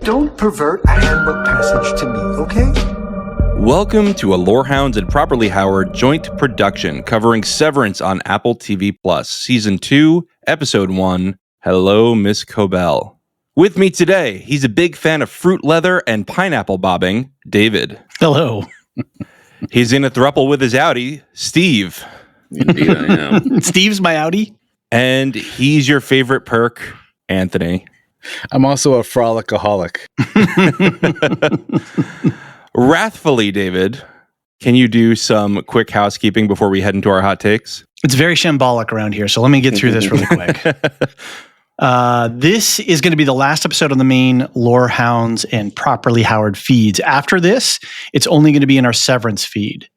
Don't pervert a handbook passage to me, okay? Welcome to a Lorehounds and Properly Howard joint production covering Severance on Apple TV+, Season 2, Episode 1, Hello, Miss Cobel. With me today, he's a big fan of fruit leather and pineapple bobbing, David. Hello. He's in a throuple with his Audi, Steve. Indeed I am. Steve's my Audi. And he's your favorite perk, Anthony. I'm also a frolic-aholic. Wrathfully, David, can you do some quick housekeeping before we head into our hot takes? It's very shambolic around here, so let me get through this really quick. This is going to be the last episode on the main Lorehounds and Properly Howard feeds. After this, it's only going to be in our Severance feed.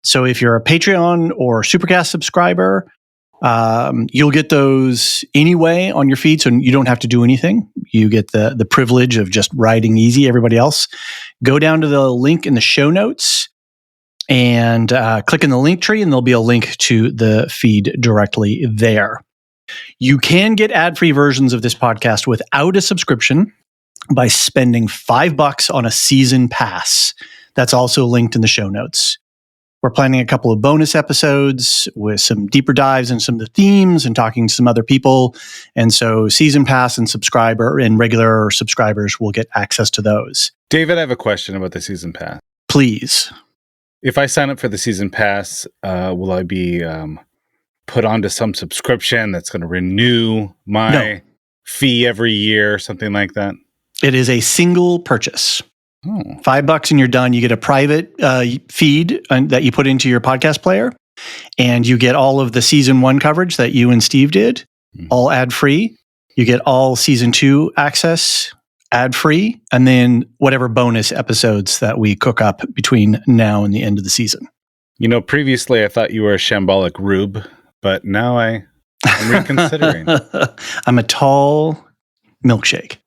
So if you're a Patreon or Supercast subscriber, you'll get those anyway on your feed, so you don't have to do anything. You get the privilege of just riding easy. Everybody else, go down to the link in the show notes and click in the link tree, and there'll be a link to the feed directly there. You can get ad-free versions of this podcast without a subscription by spending $5 on a season pass. That's also linked in the show notes. We're planning a couple of bonus episodes with some deeper dives in some of the themes and talking to some other people. And so season pass and subscriber and regular subscribers will get access to those. David, I have a question about the season pass. Please. If I sign up for the season pass, will I be put onto some subscription that's going to renew my fee every year, something like that? It is a single purchase. Oh. $5 and you're done. You get a private feed that you put into your podcast player, and you get all of the season 1 coverage that you and Steve did, all ad free. You get all season 2 access ad free, and then whatever bonus episodes that we cook up between now and the end of the season. You know, previously I thought you were a shambolic rube, but now I'm reconsidering. I'm a tall milkshake.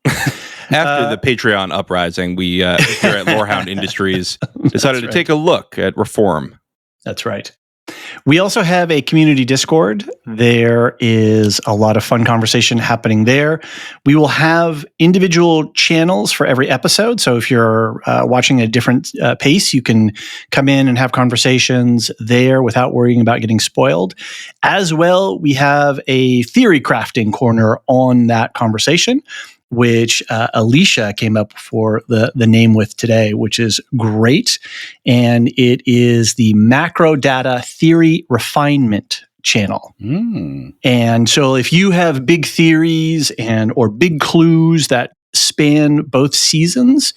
After the Patreon uprising, we here at Lorehound Industries decided to take a look at reform. That's right. We also have a community Discord. There is a lot of fun conversation happening there. We will have individual channels for every episode. So if you're watching at a different pace, you can come in and have conversations there without worrying about getting spoiled. As well, we have a theory crafting corner on that conversation, which Alicia came up for the name with today, which is great. And it is the Macro Data Theory Refinement channel. And so if you have big theories or big clues that span both seasons,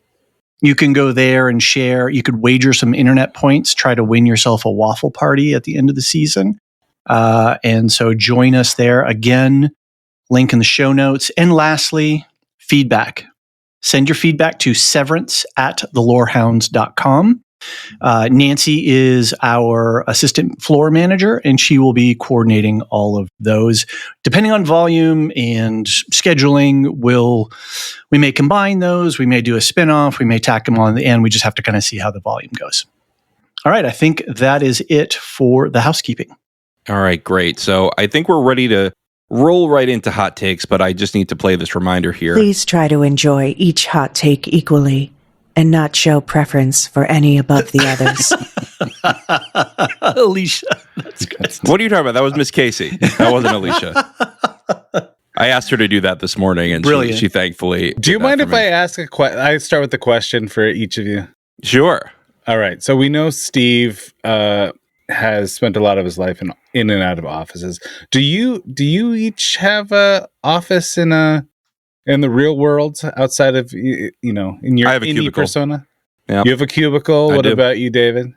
you can go there and share. You could wager some internet points, try to win yourself a waffle party at the end of the season. And so join us there. Again, link in the show notes. And lastly, feedback. Send your feedback to severance@thelorehounds.com. Nancy is our assistant floor manager, and she will be coordinating all of those. Depending on volume and scheduling, we may combine those. We may do a spinoff. We may tack them on at the end. We just have to kind of see how the volume goes. All right. I think that is it for the housekeeping. All right, great. So I think we're ready to roll right into hot takes, but I just need to play this reminder here. Please try to enjoy each hot take equally and not show preference for any above the others. Alicia, that's good. What are you talking about? That was Miss Casey. That wasn't Alicia. I asked her to do that this morning, and she thankfully. Do you mind if I ask a question? I start with the question for each of you. Sure. All right. So we know Steve has spent a lot of his life in and out of offices. Do you each have a office in the real world outside of in your indie persona? Yeah. You have a cubicle. What about you, David?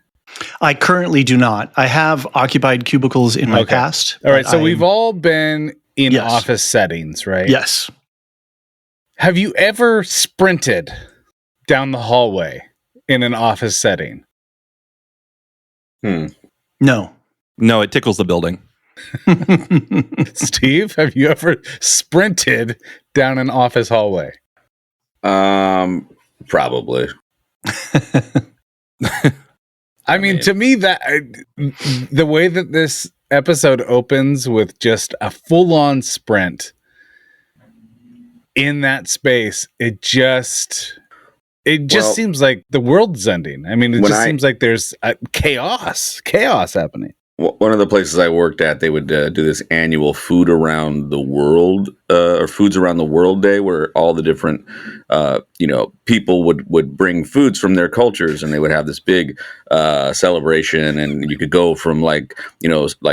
I currently do not. I have occupied cubicles in my past. All right. So we've all been in office settings, right? Yes. Have you ever sprinted down the hallway in an office setting? No. No, it tickles the building. Steve, have you ever sprinted down an office hallway? Probably. I mean, to me, that the way that this episode opens with just a full-on sprint in that space, it just seems like the world's ending. I mean, it just seems like there's chaos happening. One of the places I worked at, they would do this annual food around the world or foods around the world day, where all the different people would bring foods from their cultures, and they would have this big celebration, and you could go from like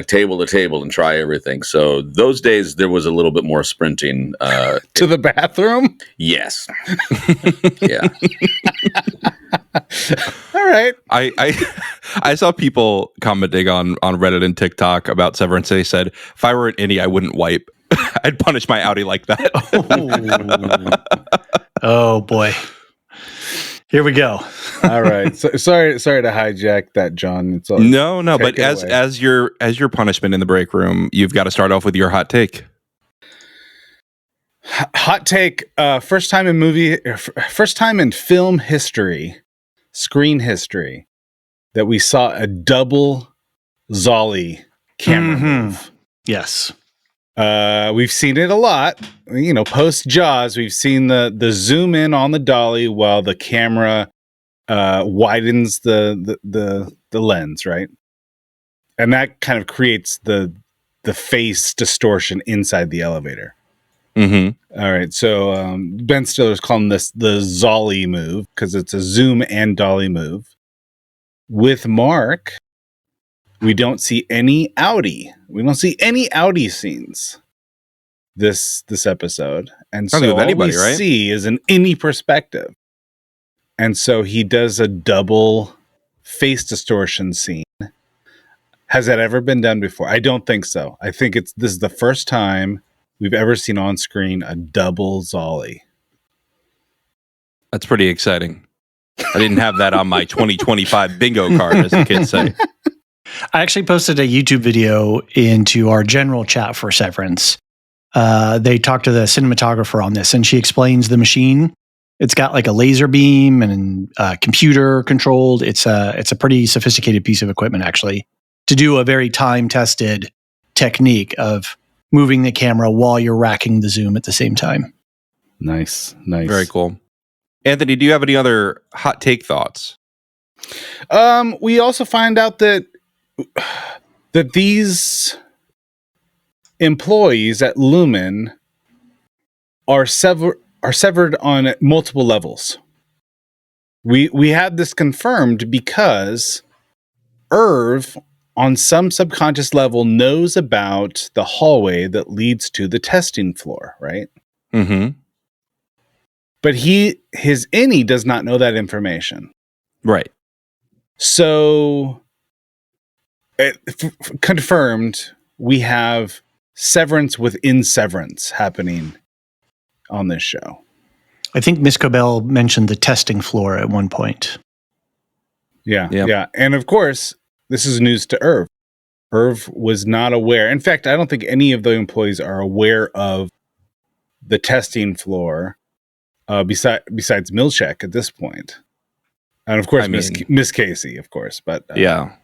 table to table and try everything. So those days there was a little bit more sprinting to the bathroom. Yes. Yeah. All right. I saw people commenting on Reddit and TikTok about Severance. They said, if I were an innie, I wouldn't wipe. I'd punish my outie like that. Oh boy. Here we go. All right. So, sorry to hijack that, John. No. But as your punishment in the break room, you've got to start off with your hot take. Hot take. First time in film history, screen history, that we saw a double Zolly camera move. Yes. We've seen it a lot. Post Jaws, we've seen the zoom in on the dolly while the camera widens the lens, right? And that kind of creates the face distortion inside the elevator. Mm-hmm. All right, so Ben Stiller's calling this the Zolly move because it's a zoom and dolly move. With Mark, we don't see any outie. We don't see any outie scenes this episode, and so all we see is an innie perspective. And so he does a double face distortion scene. Has that ever been done before? I don't think so. I think this is the first time we've ever seen on screen a double Zolly. That's pretty exciting. I didn't have that on my 2025 bingo card, as the kids say. I actually posted a YouTube video into our general chat for Severance. They talked to the cinematographer on this, and she explains the machine. It's got like a laser beam and computer controlled. It's a pretty sophisticated piece of equipment, actually, to do a very time-tested technique of moving the camera while you're racking the zoom at the same time. Nice. Very cool. Anthony, do you have any other hot take thoughts? We also find out that these employees at Lumon are severed on multiple levels. We had this confirmed because Irv, on some subconscious level, knows about the hallway that leads to the testing floor, right? Mm-hmm. But his innie does not know that information. Right. So, confirmed, we have Severance within Severance happening on this show. I think Miss Cobel mentioned the testing floor at one point. Yeah. And of course, this is news to Irv. Irv was not aware. In fact, I don't think any of the employees are aware of the testing floor besides Milchek at this point. And of course, Miss Casey, of course. But yeah.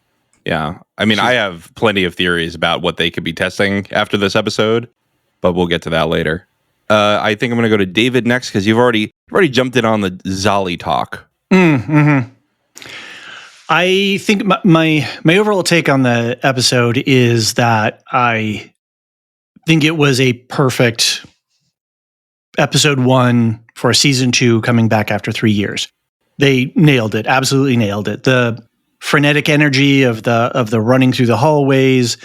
I mean, I have plenty of theories about what they could be testing after this episode, but we'll get to that later. I think I'm going to go to David next because you've already jumped in on the Zolly talk. Mm-hmm. I think my overall take on the episode is that I think it was a perfect episode 1 for season 2 coming back after 3 years. They nailed it, absolutely nailed it. The frenetic energy of the running through the hallways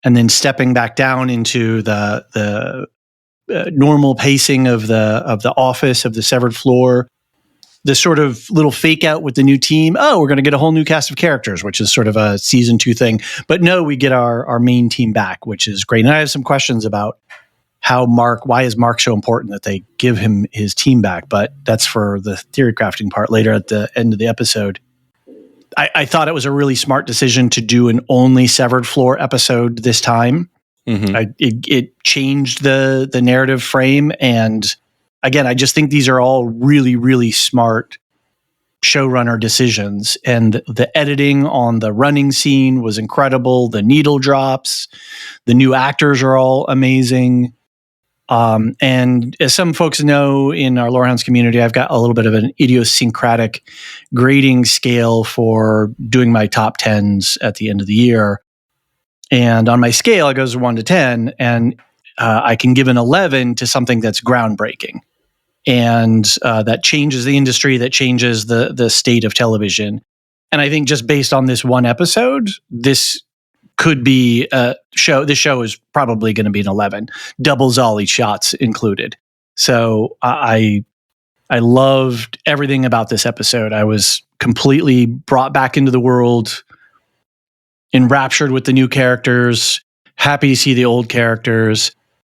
and then stepping back down into the normal pacing of the office of the severed floor. This sort of little fake out with the new team. Oh, we're going to get a whole new cast of characters, which is sort of a season 2 thing. But no, we get our main team back, which is great. And I have some questions about why is Mark so important that they give him his team back? But that's for the theory crafting part later at the end of the episode. I thought it was a really smart decision to do an only severed floor episode this time. Mm-hmm. It changed the narrative frame. And again, I just think these are all really, really smart showrunner decisions. And the editing on the running scene was incredible. The needle drops, the new actors are all amazing. And as some folks know in our Lorehounds community, I've got a little bit of an idiosyncratic grading scale for doing my top 10s at the end of the year. And on my scale, it goes 1 to 10, and I can give an 11 to something that's groundbreaking. And that changes the industry, that changes the state of television. And I think just based on this one episode, this could be a show. This show is probably going to be an 11, double Zolly shots included. So I loved everything about this episode. I was completely brought back into the world, enraptured with the new characters, happy to see the old characters,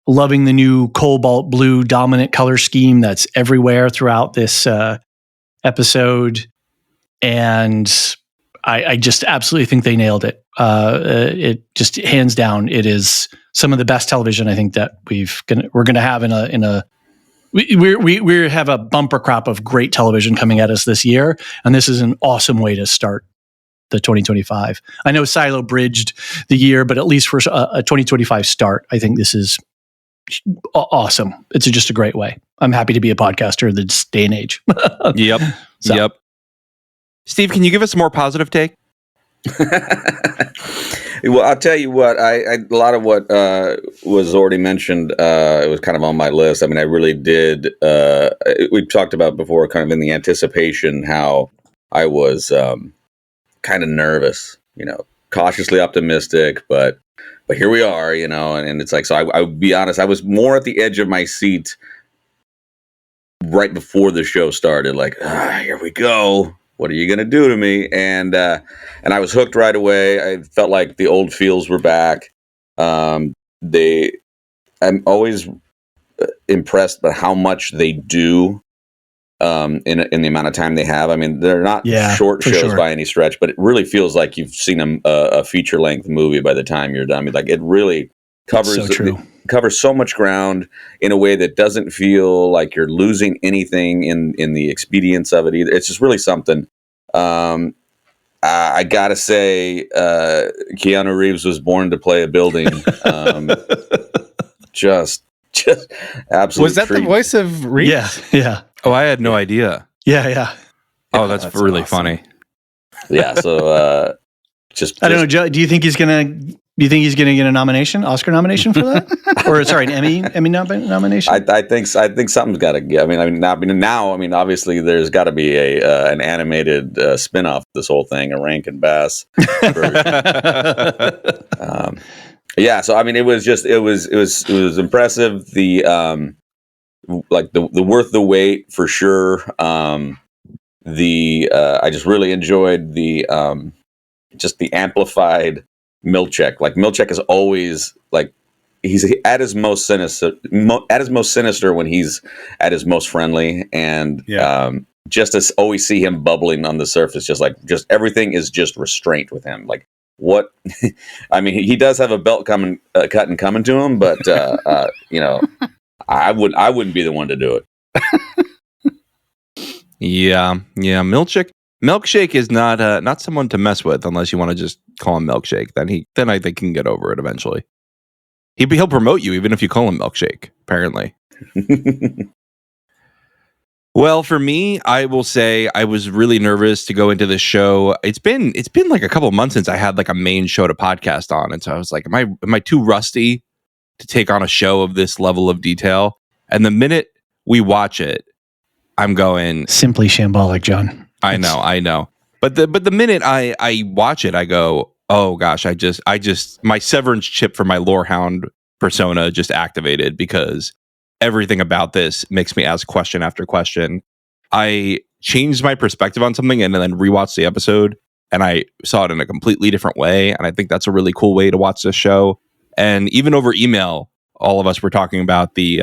loving the new cobalt blue dominant color scheme that's everywhere throughout this episode. And I just absolutely think they nailed it. It just hands down, it is some of the best television I think that we're gonna have we have a bumper crop of great television coming at us this year, and this is an awesome way to start the 2025. I know Silo bridged the year, but at least for a 2025 start, I think this is awesome. It's just a great way. I'm happy to be a podcaster in this day and age. Yep. So. Yep. Steve, can you give us a more positive take? Well, I'll tell you what, a lot of what was already mentioned, it was kind of on my list. I mean, I really did, we talked about before, kind of in the anticipation, how I was kind of nervous, cautiously optimistic, but here we are, and it's like, so I would be honest, I was more at the edge of my seat right before the show started, like, here we go. What are you going to do to me? And I was hooked right away. I felt like the old feels were back. I'm always impressed by how much they do in the amount of time they have. I mean, they're not short shows by any stretch, but it really feels like you've seen a feature length movie by the time you're done. I mean, like, it really covers so much ground in a way that doesn't feel like you're losing anything in the expedience of it either. It's just really something. I gotta say, Keanu Reeves was born to play a building. Just absolutely. Was that the voice of Reeves? Yeah. Oh, I had no idea. Yeah. Oh, that's really awesome. funny. Yeah. So just I don't know, Joe. Do you think he's gonna get a nomination, Oscar nomination for that, or sorry, an Emmy nomination? I think something's got to get. I mean, obviously, there's got to be an animated spin-off of this whole thing, a Rankin Bass version. Yeah. So I mean, it was impressive. The the worth the wait for sure. I just really enjoyed the just the amplified Milchek. Like, Milchek is always like, he's at his most sinister when he's at his most friendly, and just to always see him bubbling on the surface, just everything is just restraint with him. Like, what? I mean, he does have a belt coming to him, but I wouldn't be the one to do it. Yeah. Milkshake is not someone to mess with unless you want to just call him Milkshake. Then I think he can get over it eventually. He'll promote you even if you call him Milkshake, apparently. Well, for me, I will say I was really nervous to go into this show. It's been like a couple of months since I had like a main show to podcast on, and so I was like, am I too rusty to take on a show of this level of detail? And the minute we watch it, I'm going, simply shambolic, John. I know. But the minute I watch it, I go, oh gosh, I just my Severance chip for my Lorehound persona just activated, because everything about this makes me ask question after question. I changed my perspective on something and then rewatched the episode, and I saw it in a completely different way. And I think that's a really cool way to watch this show. And even over email, all of us were talking about the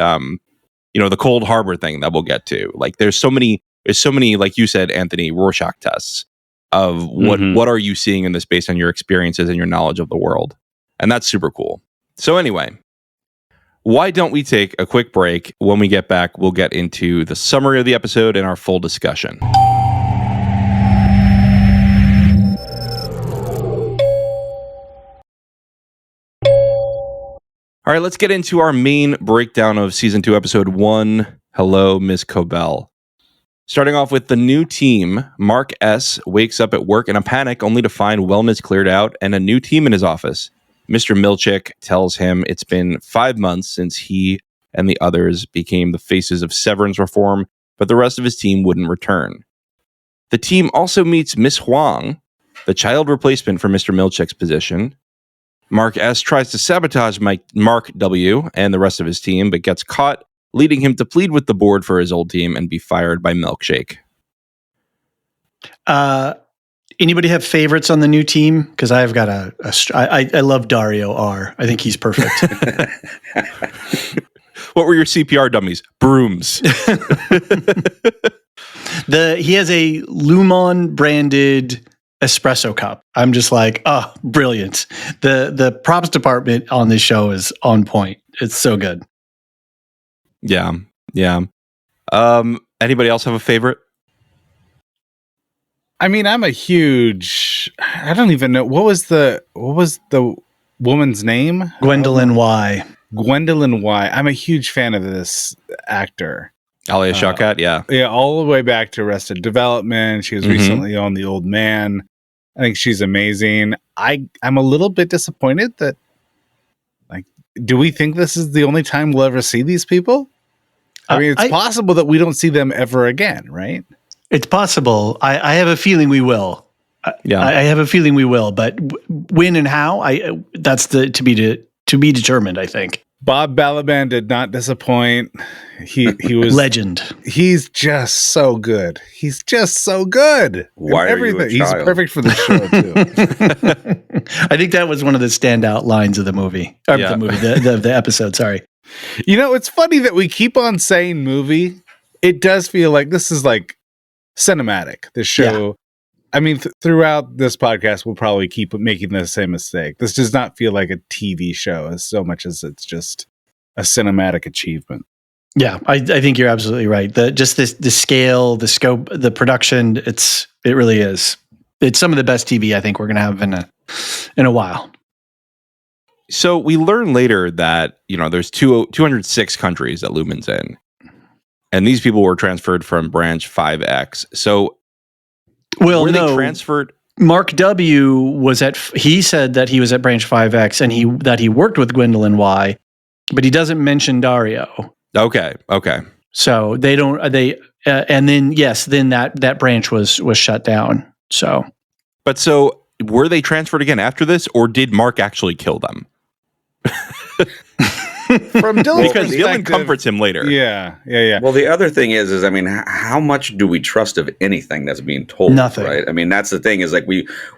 the Cold Harbor thing that we'll get to. Like, there's so many, like you said, Anthony, Rorschach tests of what are you seeing in this based on your experiences and your knowledge of the world. And that's super cool. So anyway, why don't we take a quick break? When we get back, we'll get into the summary of the episode and our full discussion. All right, let's get into our main breakdown of season 2, episode 1. Hello, Miss Cobel. Starting off with the new team, Mark S. wakes up at work in a panic only to find wellness cleared out and a new team in his office. Mr. Milchick tells him it's been 5 months since he and the others became the faces of Severance reform, but the rest of his team wouldn't return. The team also meets Miss Huang, the child replacement for Mr. Milchick's position. Mark S. tries to sabotage Mark W. and the rest of his team, but gets caught, leading him to plead with the board for his old team and be fired by Milkshake. Anybody have favorites on the new team? Because I've got I love Dario R. I think he's perfect. What were your CPR dummies? Brooms. He has a Lumon branded espresso cup. I'm just like, oh, brilliant. The props department on this show is on point. It's so good. Yeah. Anybody else have a favorite? I mean, I'm a huge. I don't even know what was the woman's name. Gwendolyn Y. Gwendolyn Y. I'm a huge fan of this actor. Alia Shawkat, yeah. Yeah, all the way back to Arrested Development. She was recently on The Old Man. I think she's amazing. I'm a little bit disappointed that, do we think this is the only time we'll ever see these people? I mean, it's possible that we don't see them ever again, right? It's possible. I have a feeling we will. I have a feeling we will, but when and how, that's to be determined, I think. Bob Balaban did not disappoint. He was legend. He's just so good. He's just so good. Why are you a He's child? perfect for the show too. I think that was one of the standout lines of the movie. Or the episode, sorry. You know, it's funny that we keep on saying movie. It does feel like this is like cinematic, this show. Yeah. I mean, throughout this podcast, we'll probably keep making the same mistake. This does not feel like a TV show as so much as it's just a cinematic achievement. Yeah, I think you're absolutely right. The scale, the scope, the production, it really is. It's some of the best TV I think we're going to have in a while. So we learn later that, there's 206 countries that Lumon's in. And these people were transferred from Branch 5X. So were they transferred? Mark W. he said that he was at Branch 5X and that he worked with Gwendolyn Y, but he doesn't mention Dario. Okay. So and then that branch was shut down. So were they transferred again after this, or did Mark actually kill them? From Dylan's because Dylan comforts him later. Yeah. Well, the other thing is I mean, how much do we trust of anything that's being told? Nothing. Right? I mean, that's the thing is like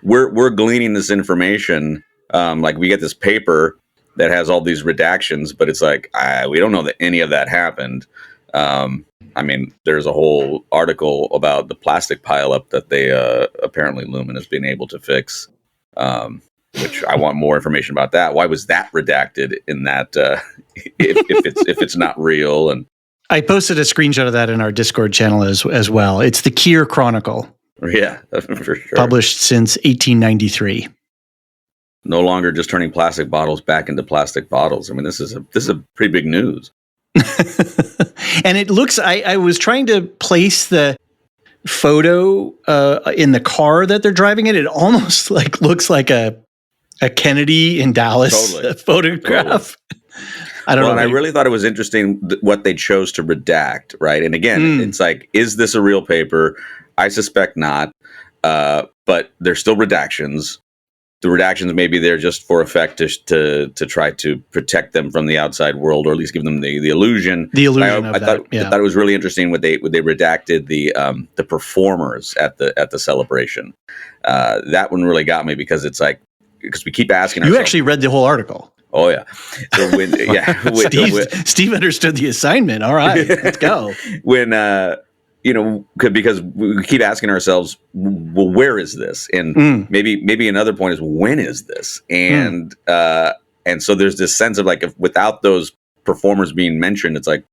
we're gleaning this information. Like we get this paper that has all these redactions, but it's like we don't know that any of that happened. I mean, there's a whole article about the plastic pileup that they apparently Lumon has been able to fix. Which I want more information about that. Why was that redacted in that if it's not real? And I posted a screenshot of that in our Discord channel as well. It's the Kier Chronicle. Yeah, for sure. Published since 1893. No longer just turning plastic bottles back into plastic bottles. I mean, this is a pretty big news. And it looks. I was trying to place the photo in the car that they're driving in. It almost looks like a Kennedy in Dallas photograph. Totally. I don't know. And I really thought it was interesting what they chose to redact, right? And again, it's like, is this a real paper? I suspect not, but there's still redactions. The redactions maybe they're just for effect to try to protect them from the outside world, or at least give them the illusion. The illusion I thought it was really interesting when they redacted the performers at the celebration. That one really got me because it's like, because we keep asking ourselves. You actually read the whole article. Oh yeah. So Steve understood the assignment. All right, let's go. When because we keep asking ourselves, well, where is this? And maybe another point is, when is this? And so there's this sense of like, without those performers being mentioned, it's like,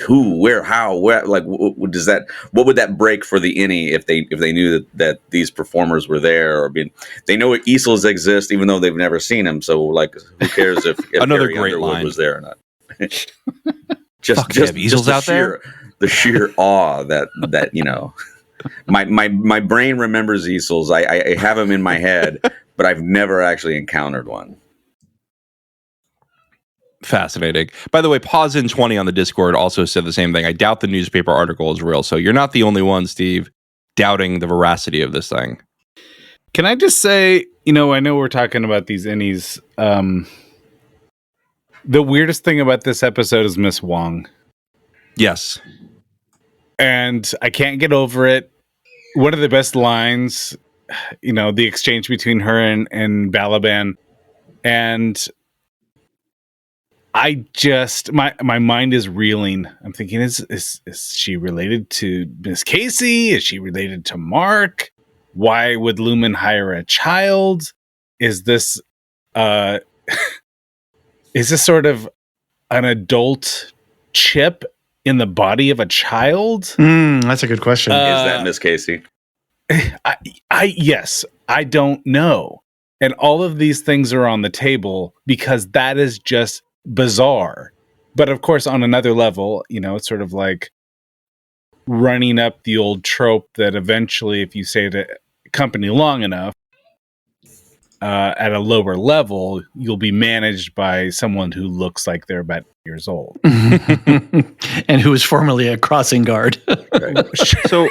who, where, how, where, like, does that, what would that break for the innie if they knew that these performers were there, or they know easels exist even though they've never seen them. So like, who cares if Another Carrie great Underwood line. was there or not? just They have easels out there? The sheer awe that my brain remembers easels. I have them in my head, but I've never actually encountered one. Fascinating. By the way, Pause in 20 on the Discord also said the same thing. I doubt the newspaper article is real. So you're not the only one, Steve, doubting the veracity of this thing. Can I just say, I know we're talking about these innies. The weirdest thing about this episode is Miss Wong. Yes. And I can't get over it. One of the best lines, the exchange between her and Balaban. And I just, my mind is reeling. I'm thinking, is she related to Miss Casey? Is she related to Mark? Why would Lumon hire a child? Is this sort of an adult chip in the body of a child? That's a good question. Is that Miss Casey? Yes, I don't know. And all of these things are on the table because that is just bizarre. But of course, on another level, it's sort of like running up the old trope that eventually, if you stay at a company long enough, at a lower level, you'll be managed by someone who looks like they're about years old. And who was formerly a crossing guard. Right. So,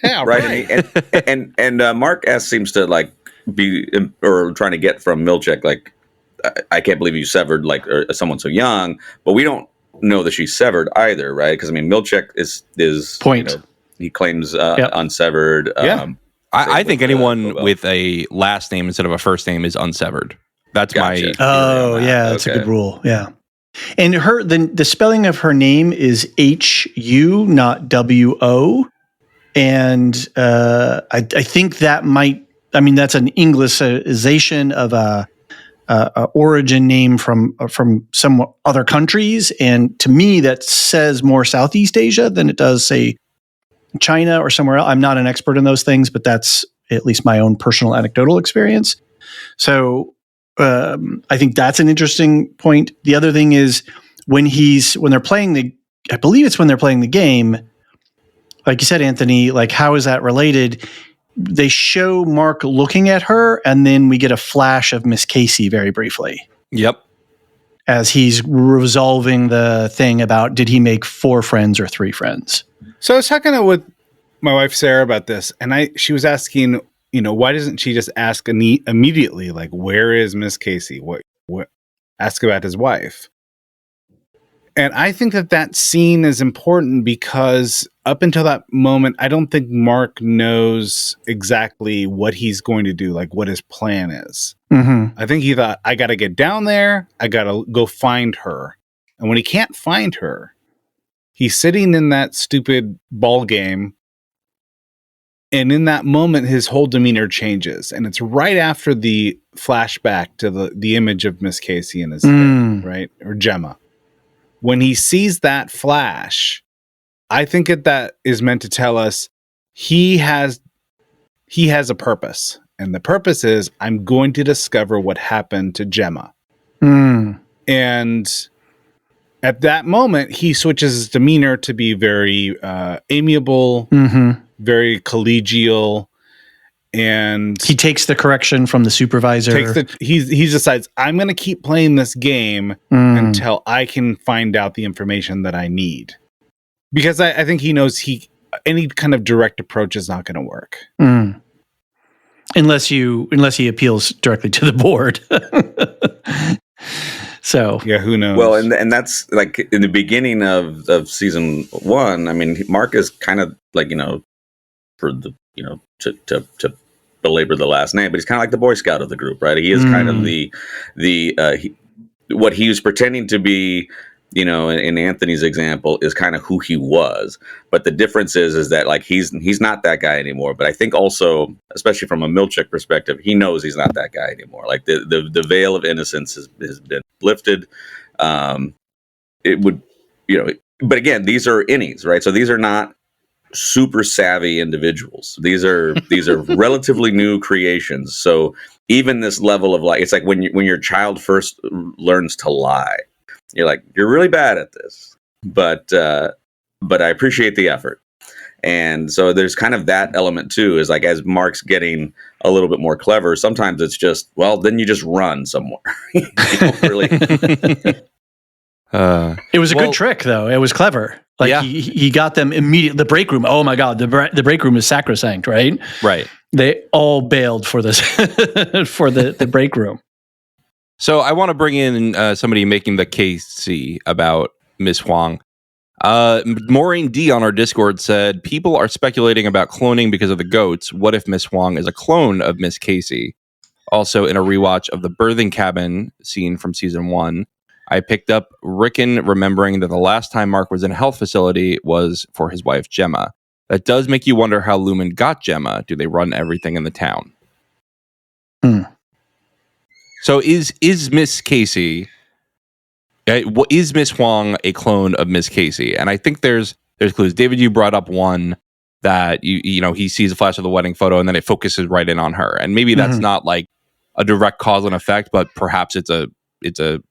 yeah, right. And Mark S seems to like be or trying to get from Milchek, like, I can't believe you severed like someone so young, but we don't know that she's severed either, right? Because I mean, Milchek is point. He claims unsevered. Yeah. I think anyone Cobel. with a last name instead of a first name is unsevered. That's Gotcha. Oh, yeah, that's a good rule. Yeah. And the spelling of her name is HU, not WO. And I think that that's an Englishization of a origin name from some other countries. And to me, that says more Southeast Asia than it does, say, China or somewhere else. I'm not an expert in those things, but that's at least my own personal anecdotal experience. So I think that's an interesting point. The other thing is when they're playing the game, like you said, Anthony, like how is that related? They show Mark looking at her, and then we get a flash of Miss Casey very briefly. Yep. As he's resolving the thing about did he make 4 friends or 3 friends? So I was talking with my wife Sarah about this, and she was asking, why doesn't she just ask immediately, like, where is Miss Casey? What? Ask about his wife. And I think that scene is important because up until that moment, I don't think Mark knows exactly what he's going to do, like what his plan is. Mm-hmm. I think he thought, I got to get down there. I got to go find her. And when he can't find her, he's sitting in that stupid ball game. And in that moment, his whole demeanor changes. And it's right after the flashback to the image of Miss Casey in his head, right? Or Gemma. When he sees that flash, I think that is meant to tell us he has a purpose. And the purpose is, I'm going to discover what happened to Gemma. And at that moment, he switches his demeanor to be very amiable, very collegial, and he takes the correction from the supervisor. He decides, I'm going to keep playing this game until I can find out the information that I need. Because I think he knows any kind of direct approach is not going to work. Unless he appeals directly to the board. So yeah, who knows? Well, and that's like in the beginning of season 1. I mean, Mark is kind of like, for the to belabor the last name, but he's kind of like the Boy Scout of the group, right? He is kind of what he was pretending to be. In Anthony's example, is kind of who he was, but the difference is that like he's not that guy anymore. But I think also, especially from a Milchek perspective, he knows he's not that guy anymore. Like the veil of innocence has been lifted. It would, but again, these are innies, right? So these are not super savvy individuals. These are relatively new creations. So even this level of it's like when your child first learns to lie, you're like, you're really bad at this, but I appreciate the effort. And so there's kind of that element too, is like, as Mark's getting a little bit more clever, sometimes it's just, well, then you just run somewhere. You don't really. It was a good trick, though. It was clever. Like he got them immediately. The break room. Oh my God, the break room is sacrosanct, right? Right. They all bailed for this for the break room. So I want to bring in somebody making the case about Miss Huang. Maureen D on our Discord said, people are speculating about cloning because of the goats. What if Miss Huang is a clone of Miss Casey? Also, in a rewatch of the birthing cabin scene from season 1, I picked up Rickon remembering that the last time Mark was in a health facility was for his wife, Gemma. That does make you wonder how Lumon got Gemma. Do they run everything in the town? So is Miss Casey... is Miss Huang a clone of Miss Casey? And I think there's clues. David, you brought up one that you know he sees a flash of the wedding photo and then it focuses right in on her. And maybe that's not like a direct cause and effect, but perhaps it's a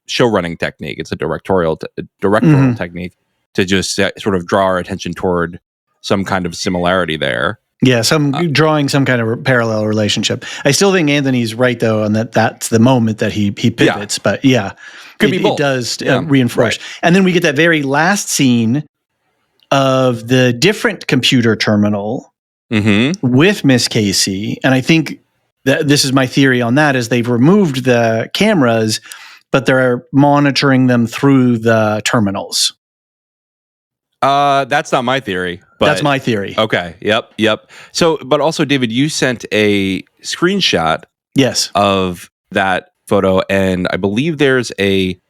show running technique. It's a directorial technique to just sort of draw our attention toward some kind of similarity there. Yeah, drawing some kind of parallel relationship. I still think Anthony's right though, on that's the moment that he pivots. But could be both. It does reinforce. Right. And then we get that very last scene of the different computer terminal with Miss Casey, and I think that this is my theory on that, is they've removed the cameras, but they're monitoring them through the terminals. That's not my theory. But that's my theory. Okay. Yep. So, but also, David, you sent a screenshot. Yes. Of that photo, and I believe there's a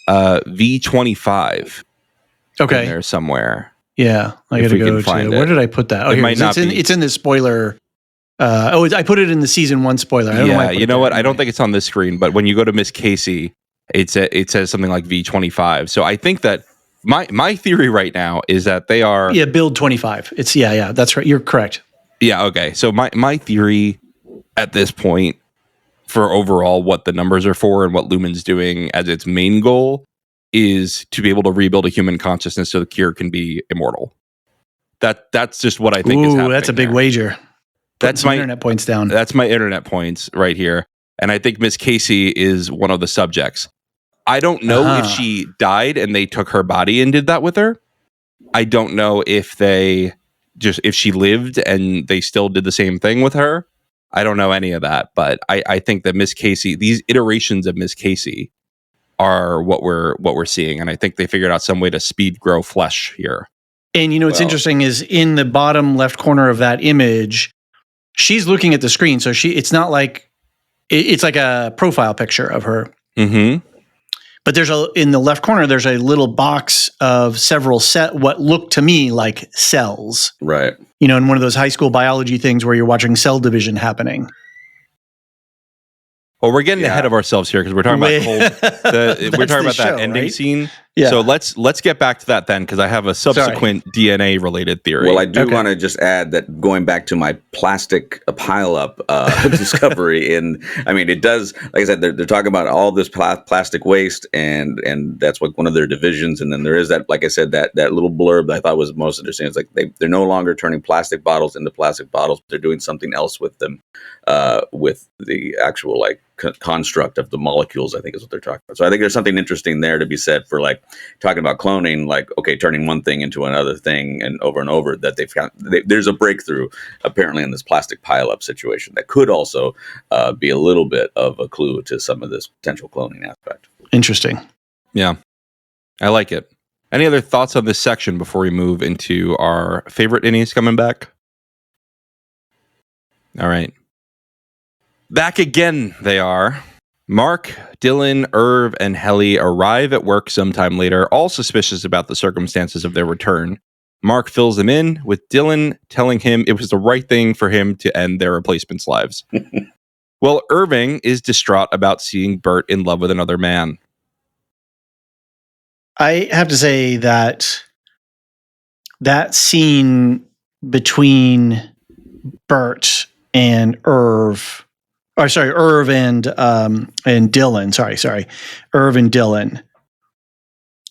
V25. Okay. In there somewhere. Yeah, I got to go to. Where did I put that? Oh, it's in the spoiler. I put it in the season 1 spoiler. I don't know why I put you know what? I don't think it's on this screen, but when you go to Miss Casey, it says something like V25. So I think that my theory right now is that they are build 25. It's that's right. You're correct. Yeah. Okay. So my theory at this point for overall what the numbers are for and what Lumon's doing as its main goal is to be able to rebuild a human consciousness so the cure can be immortal. That's just what I think is happening. That's a big wager. That's my internet points down. That's my internet points right here. And I think Miss Casey is one of the subjects. I don't know if she died and they took her body and did that with her. I don't know if she lived and they still did the same thing with her. I don't know any of that, but I think that Miss Casey, these iterations of Miss Casey are what we're seeing. And I think they figured out some way to speed grow flesh here. And what's interesting is in the bottom left corner of that image, she's looking at the screen. So it's not like, it's like a profile picture of her. Mm-hmm. But in the left corner, there's a little box of several what look to me like cells. Right. In one of those high school biology things where you're watching cell division happening. Well, we're getting ahead of ourselves here because we're talking about we're talking about that ending scene. Yeah. So let's get back to that then, because I have a subsequent DNA related theory. Well, I do want to just add that, going back to my plastic pileup discovery, it does, like I said, they're talking about all this plastic waste, and that's what one of their divisions. And then there is that, like I said, that little blurb that I thought was most interesting. It's like they're no longer turning plastic bottles into plastic bottles, but they're doing something else with them, with the actual construct of the molecules, I think is what they're talking about. So I think there's something interesting there to be said for talking about cloning, turning one thing into another thing and over, that they've found there's a breakthrough apparently in this plastic pileup situation that could also be a little bit of a clue to some of this potential cloning aspect. Interesting. Yeah, I like it. Any other thoughts on this section before we move into our favorite innies coming back? All right. Back again, they are. Mark, Dylan, Irv, and Helly arrive at work sometime later, all suspicious about the circumstances of their return. Mark fills them in, with Dylan telling him it was the right thing for him to end their replacements' lives. Well, Irving is distraught about seeing Bert in love with another man. I have to say that that scene between Bert and Irv, Irv and Dylan. Sorry, Irv and Dylan,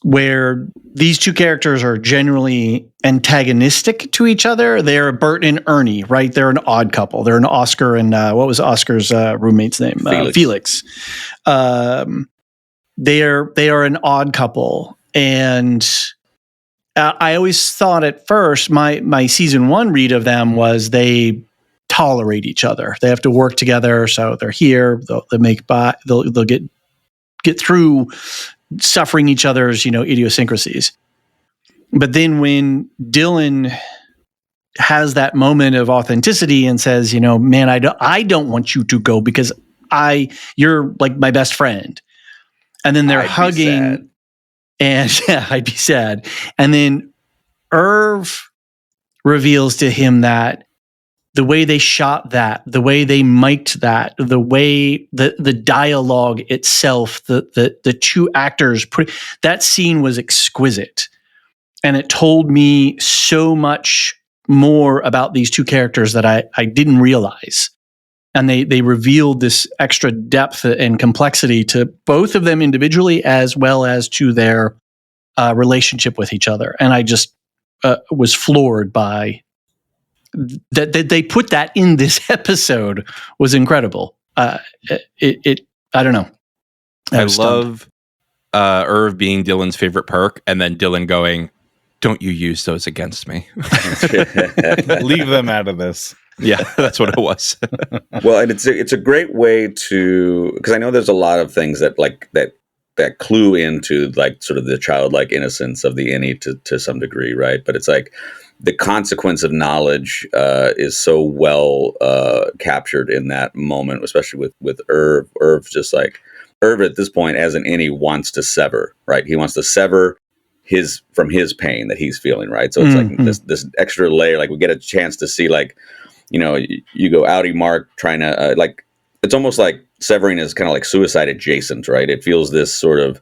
where these two characters are generally antagonistic to each other. They're Bert and Ernie, right? They're an odd couple. They're an Oscar and what was Oscar's roommate's name? Felix. They are an odd couple, and I always thought at first my season 1 read of them was they tolerate each other. They have to work together, so they're here. They'll get through suffering each other's, idiosyncrasies. But then when Dylan has that moment of authenticity and says, man, I don't want you to go because you're like my best friend. And then they're hugging and I'd be sad. And then Irv reveals to him that the way they shot that, the way they mic'd that, the way the dialogue itself, the two actors that scene was exquisite. And it told me so much more about these two characters that I didn't realize. And they revealed this extra depth and complexity to both of them individually as well as to their relationship with each other. And I just was floored by that they put that in this episode was incredible. I don't know. I love Irv being Dylan's favorite perk, and then Dylan going, "Don't you use those against me." Leave them out of this. Yeah, that's what it was. Well, and it's a great way to, because I know there's a lot of things that that clue into like sort of the childlike innocence of the innie to some degree, right? But it's like the consequence of knowledge is so well captured in that moment, especially with Irv. Irv at this point as an innie wants to sever, right? He wants to sever from his pain that he's feeling, right? So it's like this extra layer. Like we get a chance to see, like, you go outie Mark trying to like, it's almost like severing is kind of like suicide adjacent, right? It feels this sort of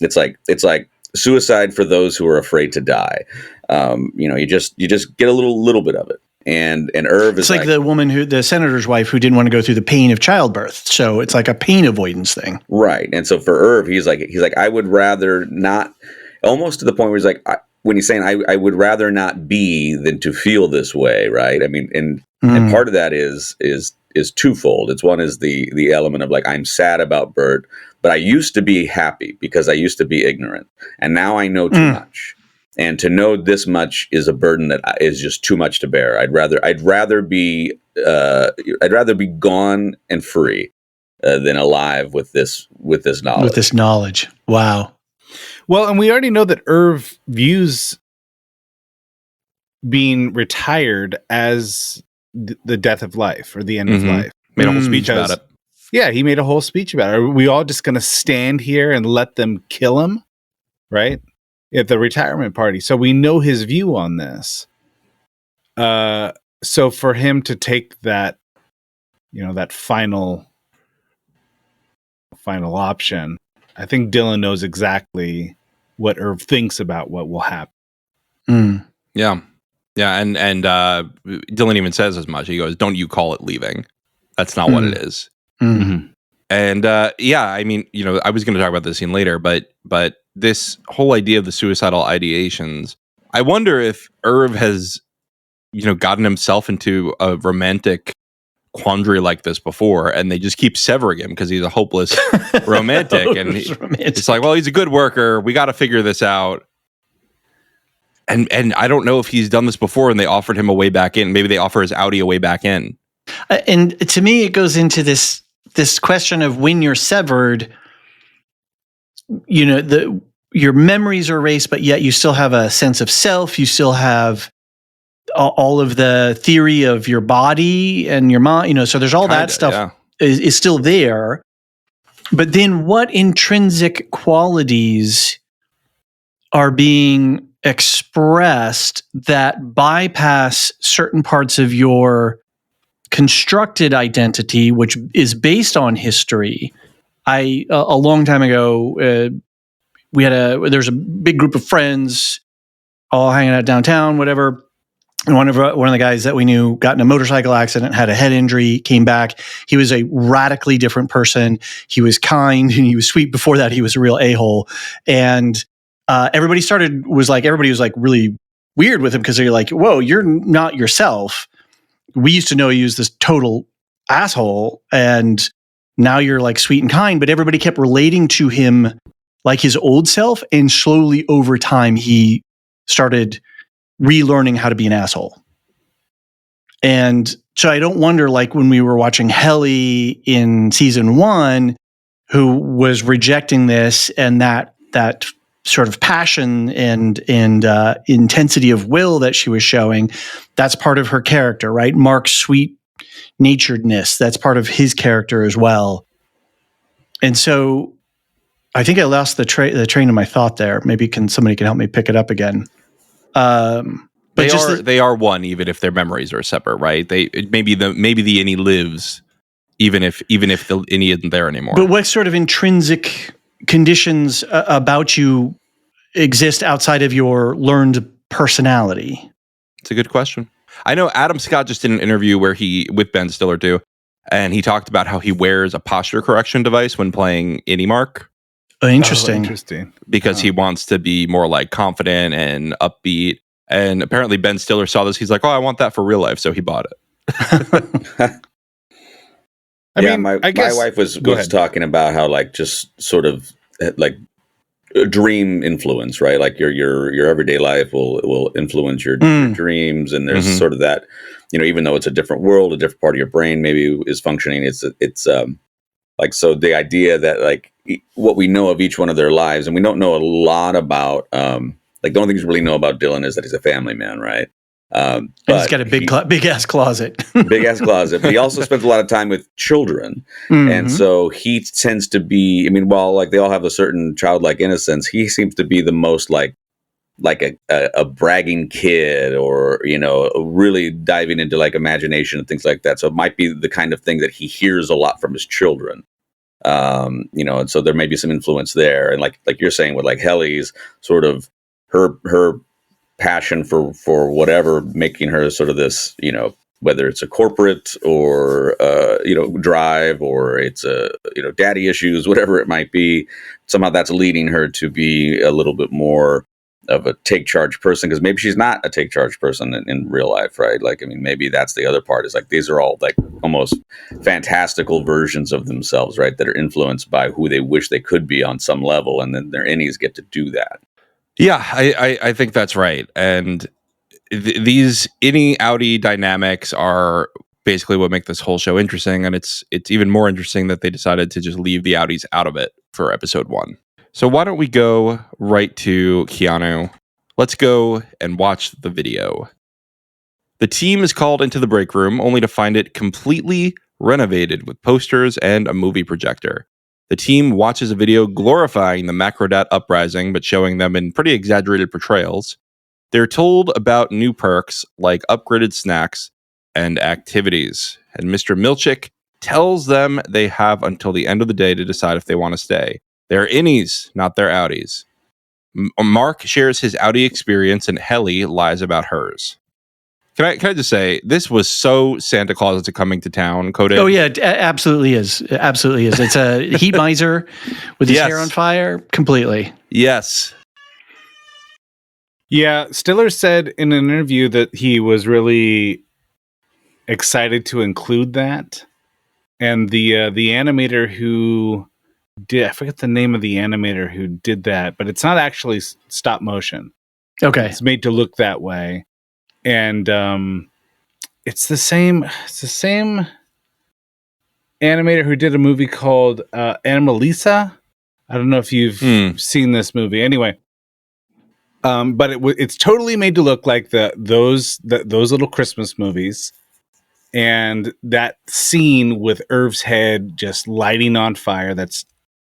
it's like suicide for those who are afraid to die. You just get a little bit of it. And Irv is like the woman the senator's wife who didn't want to go through the pain of childbirth. So it's like a pain avoidance thing. Right. And so for Irv, he's like, I would rather not, almost to the point where he's like, when he's saying, I would rather not be than to feel this way. Right. I mean, and part of that is twofold. It's one is the element of like, I'm sad about Bert, but I used to be happy because I used to be ignorant. And now I know too much. And to know this much is a burden that is just too much to bear. I'd rather be gone and free than alive with this knowledge. With this knowledge, wow. Well, and we already know that Irv views being retired as the death of life or the end of life. Made a whole speech about it. Yeah, he made a whole speech about it. Are we all just going to stand here and let them kill him? Right? At the retirement party. So we know his view on this. So for him to take that, that final option, I think Dylan knows exactly what Irv thinks about what will happen. Yeah. Yeah. And Dylan even says as much. He goes, "Don't you call it leaving. That's not what it is." And I mean, I was going to talk about this scene later, but this whole idea of the suicidal ideations, I wonder if Irv has, gotten himself into a romantic quandary like this before, and they just keep severing him because he's a hopeless romantic. And it's like, well, he's a good worker. We got to figure this out. And I don't know if he's done this before and they offered him a way back in. Maybe they offer his Audi a way back in. And to me, it goes into this question of when you're severed, your memories are erased, but yet you still have a sense of self. You still have all of the theory of your body and your mind, so there's all that stuff is still there. But then what intrinsic qualities are being expressed that bypass certain parts of your constructed identity, which is based on history? A long time ago, there's a big group of friends all hanging out downtown, whatever. And one of the guys that we knew got in a motorcycle accident, had a head injury, came back. He was a radically different person. He was kind and he was sweet. Before that, he was a real a-hole. And everybody was like really weird with him because they're like, whoa, you're not yourself. We used to know you as this total asshole, and now you're like sweet and kind. But everybody kept relating to him like his old self, and slowly over time, he started relearning how to be an asshole. And so I don't wonder, like when we were watching Helly in season 1, who was rejecting this, and that sort of passion and intensity of will that she was showing, that's part of her character, right? Mark's sweet naturedness, that's part of his character as well. And so I think I lost the train of my thought there. Maybe somebody can help me pick it up again. But they are one, even if their memories are separate, right? Maybe the innie lives, even if the innie isn't there anymore. But what sort of intrinsic conditions about you exist outside of your learned personality? It's a good question. I know Adam Scott just did an interview with Ben Stiller too, and he talked about how he wears a posture correction device when playing innie Mark. Interesting. Because he wants to be more like confident and upbeat. And apparently Ben Stiller saw this. He's like, oh, I want that for real life. So he bought it. My wife was talking about how like just sort of like a dream influence, right? Like your everyday life will influence your dreams. And there's sort of that, even though it's a different world, a different part of your brain maybe is functioning. It's like, so the idea that like what we know of each one of their lives, and we don't know a lot about, like the only things we really know about Dylan is that he's a family man, right? And he's got a big ass closet. Big ass closet. But he also spends a lot of time with children. And so he tends to be, while like they all have a certain childlike innocence, he seems to be the most like a bragging kid, or, really diving into like imagination and things like that. So it might be the kind of thing that he hears a lot from his children. And so there may be some influence there. And like you're saying with like Helly's sort of her passion for whatever, making her sort of this, whether it's a corporate or, drive, or it's daddy issues, whatever it might be, somehow that's leading her to be a little bit more of a take charge person, because maybe she's not a take charge person in real life, right? Like, maybe that's the other part, is like, these are all like almost fantastical versions of themselves, right? That are influenced by who they wish they could be on some level. And then their innies get to do that. Yeah, I think that's right. And these innie-outie dynamics are basically what make this whole show interesting. And it's even more interesting that they decided to just leave the outies out of it for episode 1. So why don't we go right to Keanu? Let's go and watch the video. The team is called into the break room only to find it completely renovated with posters and a movie projector. The team watches a video glorifying the Macrodat uprising, but showing them in pretty exaggerated portrayals. They're told about new perks like upgraded snacks and activities. And Mr. Milchick tells them they have until the end of the day to decide if they want to stay. They're innies, not their outies. Mark shares his outie experience, and Helly lies about hers. Can I just say, this was so Santa Claus is coming to town, Coded? Oh yeah, it absolutely is. It absolutely is. It's a heat miser with his hair on fire, completely. Yes. Yeah, Stiller said in an interview that he was really excited to include that, and the animator who did, I forget the name of the animator who did that, but it's not actually stop motion. Okay, it's made to look that way. And it's the same animator who did a movie called Anomalisa. I don't know if you've seen this movie. Anyway, but it's totally made to look like those little Christmas movies, and that scene with Irv's head just lighting on fire. That's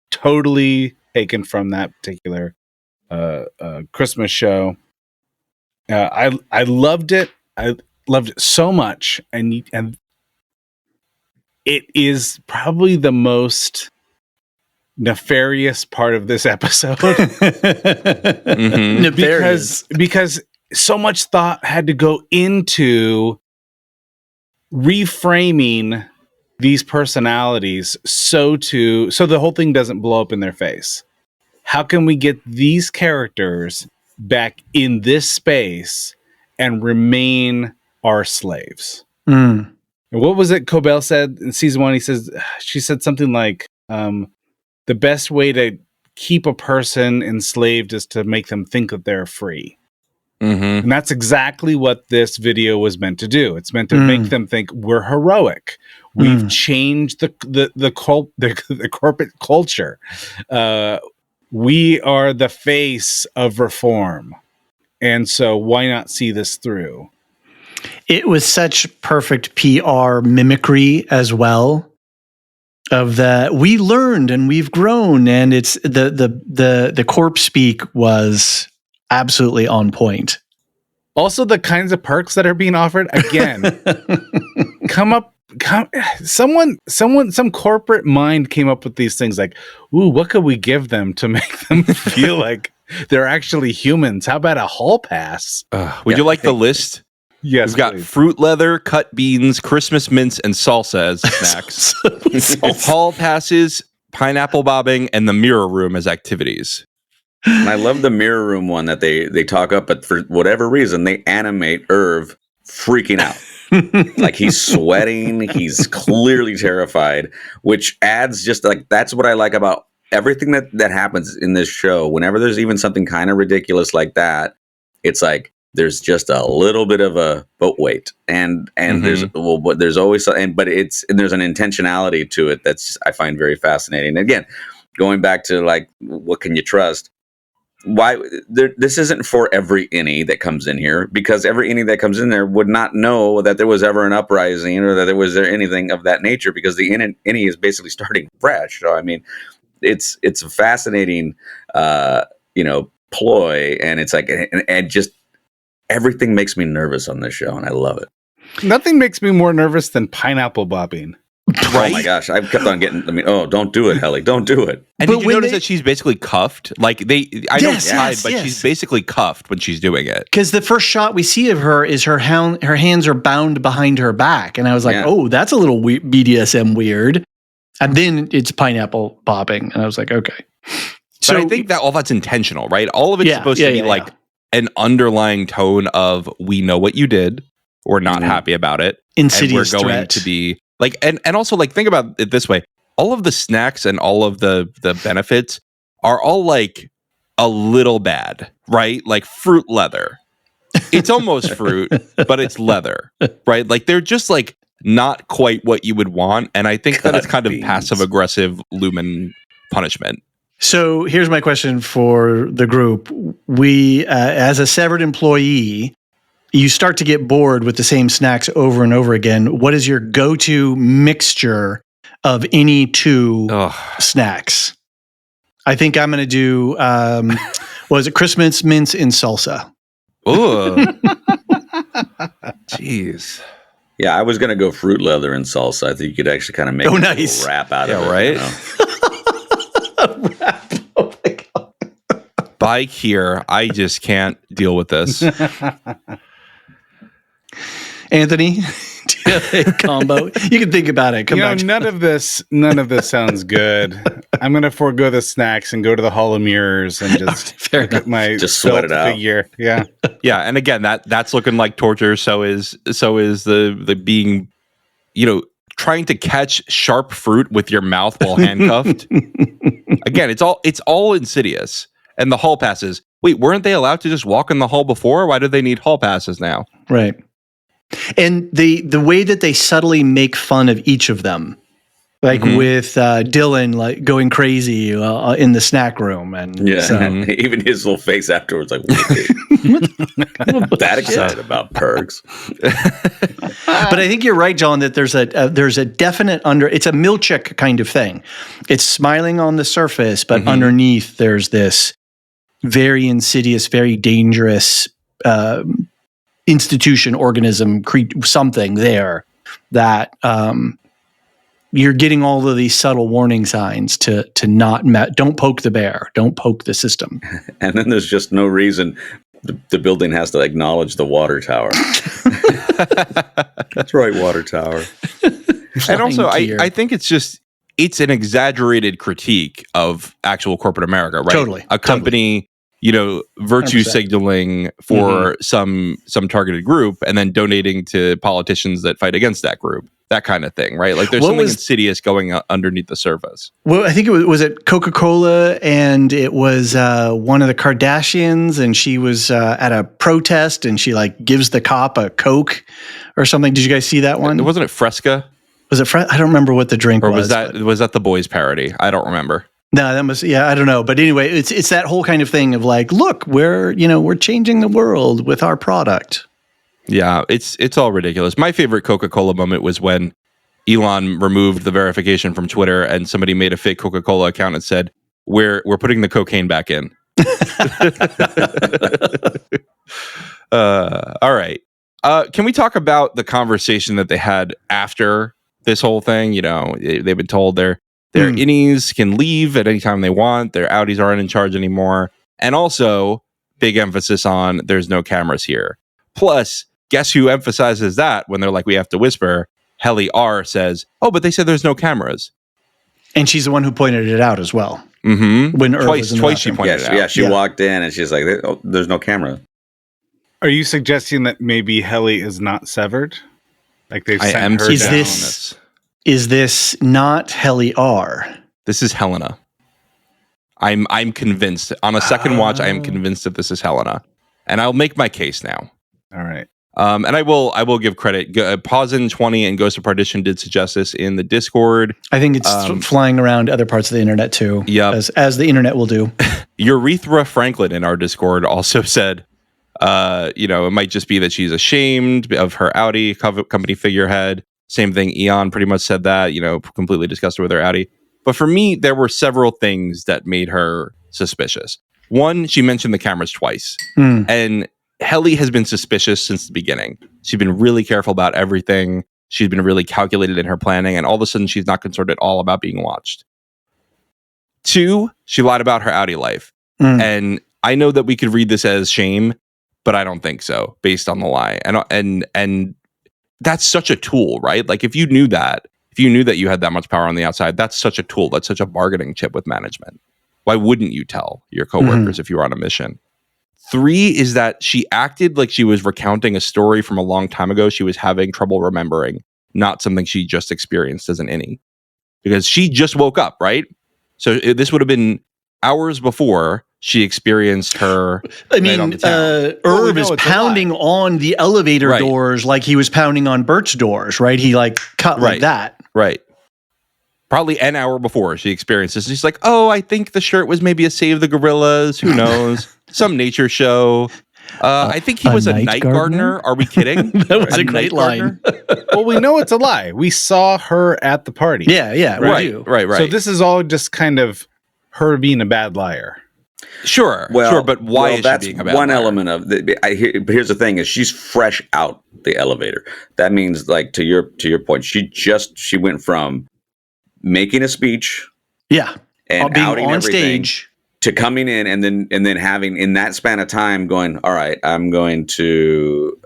totally taken from that particular Christmas show. I loved it. I loved it so much, and it is probably the most nefarious part of this episode. Nefarious. because so much thought had to go into reframing these personalities so the whole thing doesn't blow up in their face. How can we get these characters back in this space and remain our slaves? Mm. And what was it Cobel said in season 1? She said something like, the best way to keep a person enslaved is to make them think that they're free. Mm-hmm. And that's exactly what this video was meant to do. It's meant to make them think we're heroic. We've changed the corporate culture. We are the face of reform. And so why not see this through? It was such perfect PR mimicry as well. Of that, we learned and we've grown, and it's the corpse speak was absolutely on point. Also, the kinds of perks that are being offered again. Some corporate mind came up with these things like, ooh, what could we give them to make them feel like they're actually humans? How about a hall pass? Would you like the list? Yes, we've got please. fruit leather, cut beans, Christmas mints, and salsa as snacks. Hall passes, pineapple bobbing, and the mirror room as activities. And I love the mirror room one that they talk up, but for whatever reason, they animate Irv freaking out. Like he's sweating, he's clearly terrified, which adds just like, that's what I like about everything that happens in this show. Whenever there's even something kind of ridiculous like that, it's like, there's just a little bit of a, but wait, and there's always, but there's an intentionality to it that's I find very fascinating. Again, going back to like, what can you trust? Why this isn't for every innie that comes in here, because every innie that comes in there would not know that there was ever an uprising or that there was anything of that nature, because the innie is basically starting fresh. So I mean, it's a fascinating, ploy, and it's like, and just. Everything makes me nervous on this show, and I love it. Nothing makes me more nervous than pineapple bobbing. Right? Oh my gosh, I've kept on getting. Don't do it, Helly, don't do it. And did you notice that she's basically cuffed? Like she's basically cuffed when she's doing it. Because the first shot we see of her is her hands are bound behind her back, and I was like, oh, that's a little BDSM weird. And then it's pineapple bobbing, and I was like, okay. So I think that all that's intentional, right? All of it's supposed to be an underlying tone of, we know what you did, we're not happy about it, insidious and we're going to be like, and also like, think about it this way: all of the snacks and all of the benefits are all like a little bad, right? Like fruit leather, it's almost fruit, but it's leather, right? Like they're just like not quite what you would want, and I think that it's kind of passive aggressive Lumon punishment. So here's my question for the group. We, as a severed employee, you start to get bored with the same snacks over and over again. What is your go-to mixture of any two snacks? I think I'm going to do, Christmas mints in salsa. Ooh. Jeez. Yeah, I was going to go fruit leather and salsa. I think you could actually kind of make a little wrap out of it. Right? You know? Oh my God. Bike here. I just can't deal with this. Anthony, do you have a combo? You can think about it. None of this sounds good. I'm going to forego the snacks and go to the Hall of Mirrors and just look at my just sweat it out. Figure. Yeah. Yeah, and again, that's looking like torture. So is the being, trying to catch sharp fruit with your mouth while handcuffed. Again, it's all insidious. And the hall passes. Wait, weren't they allowed to just walk in the hall before? Why do they need hall passes now? Right. And the way that they subtly make fun of each of them, like with Dylan like going crazy in the snack room, and even his little face afterwards, like that excited about perks. But I think you're right, John, that there's a definite it's a Milchik kind of thing. It's smiling on the surface, but underneath there's this very insidious, very dangerous institution, organism, something there that you're getting all of these subtle warning signs to not don't poke the bear, don't poke the system. And then there's just no reason. the building has to acknowledge the water tower. That's right, water tower. And also, gear. I think it's an exaggerated critique of actual corporate America, right? Totally. A company, virtue 100%. signaling for some targeted group and then donating to politicians that fight against that group. That kind of thing, right? Like there's something insidious going underneath the surface. Well, I think it was it Coca-Cola, and it was one of the Kardashians, and she was at a protest, and she like gives the cop a Coke or something. Did you guys see that one? Wasn't it Fresca? Was it? I don't remember what the drink Or was. was that the boys parody? I don't remember. No, that was I don't know. But anyway, it's that whole kind of thing of like, look, we're changing the world with our product. Yeah, it's all ridiculous. My favorite Coca-Cola moment was when Elon removed the verification from Twitter and somebody made a fake Coca-Cola account and said, "We're putting the cocaine back in." All right. Can we talk about the conversation that they had after this whole thing? They've been told their innies can leave at any time they want. Their Audis aren't in charge anymore. And also, big emphasis on there's no cameras here. Plus, guess who emphasizes that when they're like, we have to whisper? Helly R says, oh, but they said there's no cameras. And she's the one who pointed it out as well. Mm-hmm. When Irv was in the twice she bathroom. pointed it out. Yeah, she walked in and she's like, there's no camera. Are you suggesting that maybe Helly is not severed? Like they've sent her Is down? Is this not Helly R? This is Helena. I'm convinced. On a second watch, I am convinced that this is Helena. And I'll make my case now. All right. And I will give credit. Pawson20 and Ghost of Partition did suggest this in the Discord. I think it's flying around other parts of the internet too. Yep. As the internet will do. Urethra Franklin in our Discord also said, it might just be that she's ashamed of her Audi company figurehead. Same thing. Eon pretty much said that, completely disgusted with her Audi. But for me, there were several things that made her suspicious. One, she mentioned the cameras twice. And Helly has been suspicious since the beginning. She's been really careful about everything. She's been really calculated in her planning. And all of a sudden, she's not concerned at all about being watched. Two, she lied about her Audi life. And I know that we could read this as shame, but I don't think so, based on the lie. And that's such a tool, right? Like if you knew that you had that much power on the outside, that's such a tool. That's such a bargaining chip with management. Why wouldn't you tell your coworkers if you were on a mission? Three is that she acted like she was recounting a story from a long time ago she was having trouble remembering, not something she just experienced as an innie. Because she just woke up, right? So this would have been hours before she experienced her. I mean, Irv is pounding on the elevator doors like he was pounding on Bert's doors, right? He cut like that. Right. Probably an hour before she experienced this. She's like, oh, I think the shirt was maybe a Save the Gorillas. Who knows? Some nature show. I think he was a night gardener. Are we kidding? That was a great line. Well, we know it's a lie. We saw her at the party. Yeah. Right. So this is all just kind of her being a bad liar. Sure, but why is she being a bad one liar? element of but here's the thing: is she's fresh out the elevator. That means, like to your point, she went from making a speech, and being outing on everything, stage, to coming in and then having in that span of time going, all right, I'm going to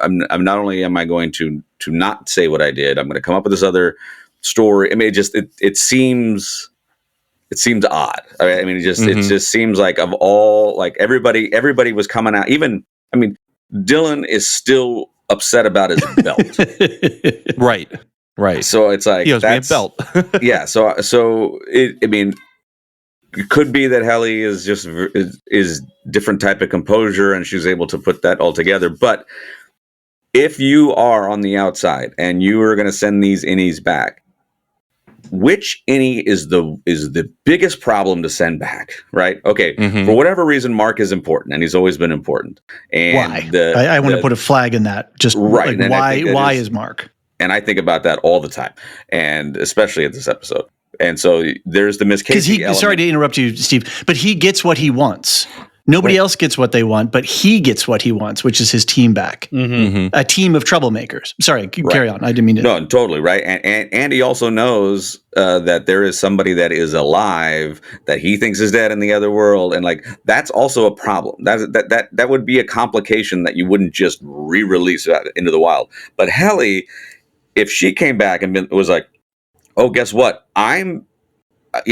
I'm not only am I going to not say what I did, I'm going to come up with this other story. I mean, it seems odd. I mean, it just seems like of all, like everybody was coming out. Even, I mean, Dylan is still upset about his belt. Right. So it's like, he owes me a belt. Yeah. So I mean, it could be that Helly is just is different type of composure, and she's able to put that all together. But if you are on the outside and you are going to send these innies back, which innie is the biggest problem to send back, right? Okay, for whatever reason, Mark is important, and he's always been important. And why? I want to put a flag in that. Just right. Like, why is Mark? And I think about that all the time, and especially at this episode. And so there's the Miss Casey element. Sorry to interrupt you, Steve, but he gets what he wants. Nobody else gets what they want, but he gets what he wants, which is his team back. A team of troublemakers. Sorry, carry on. I didn't mean to. No, totally right. And he also knows that there is somebody that is alive that he thinks is dead in the other world, and like that's also a problem. That would be a complication that you wouldn't just re-release into the wild. But Helly, if she came back and was like, "Oh, guess what? I'm part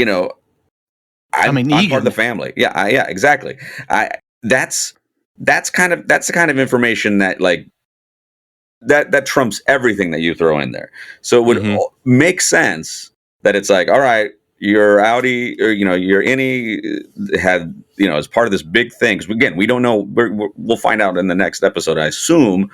of the family." Yeah, exactly. That's the kind of information that like that trumps everything that you throw in there. So it would make sense that it's like, all right, your outie or your innie had as part of this big thing. 'Cause again, we don't know. We'll find out in the next episode, I assume.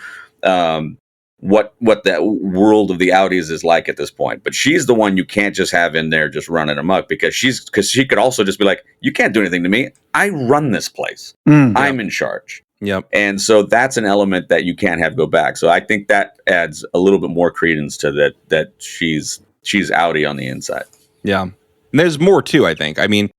What that world of the outies is like at this point. But she's the one you can't just have in there just running amok, because she could also just be like, you can't do anything to me. I run this place. I'm in charge. Yep. And so that's an element that you can't have go back. So I think that adds a little bit more credence to that she's outie on the inside. Yeah. And there's more too, I think. I mean,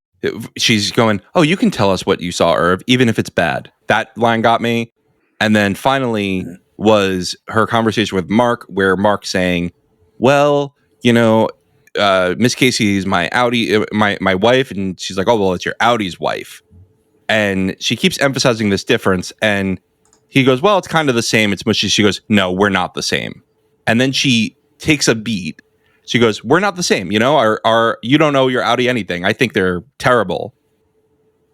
she's going, oh, you can tell us what you saw, Irv, even if it's bad. That line got me. And then finally was her conversation with Mark, where Mark's saying, well, Miss Casey is my outie, my wife. And she's like, oh, well, it's your outie's wife. And she keeps emphasizing this difference. And he goes, well, it's kind of the same. It's mushy. She goes, no, we're not the same. And then she takes a beat. She goes, we're not the same. You don't know your outie anything. I think they're terrible.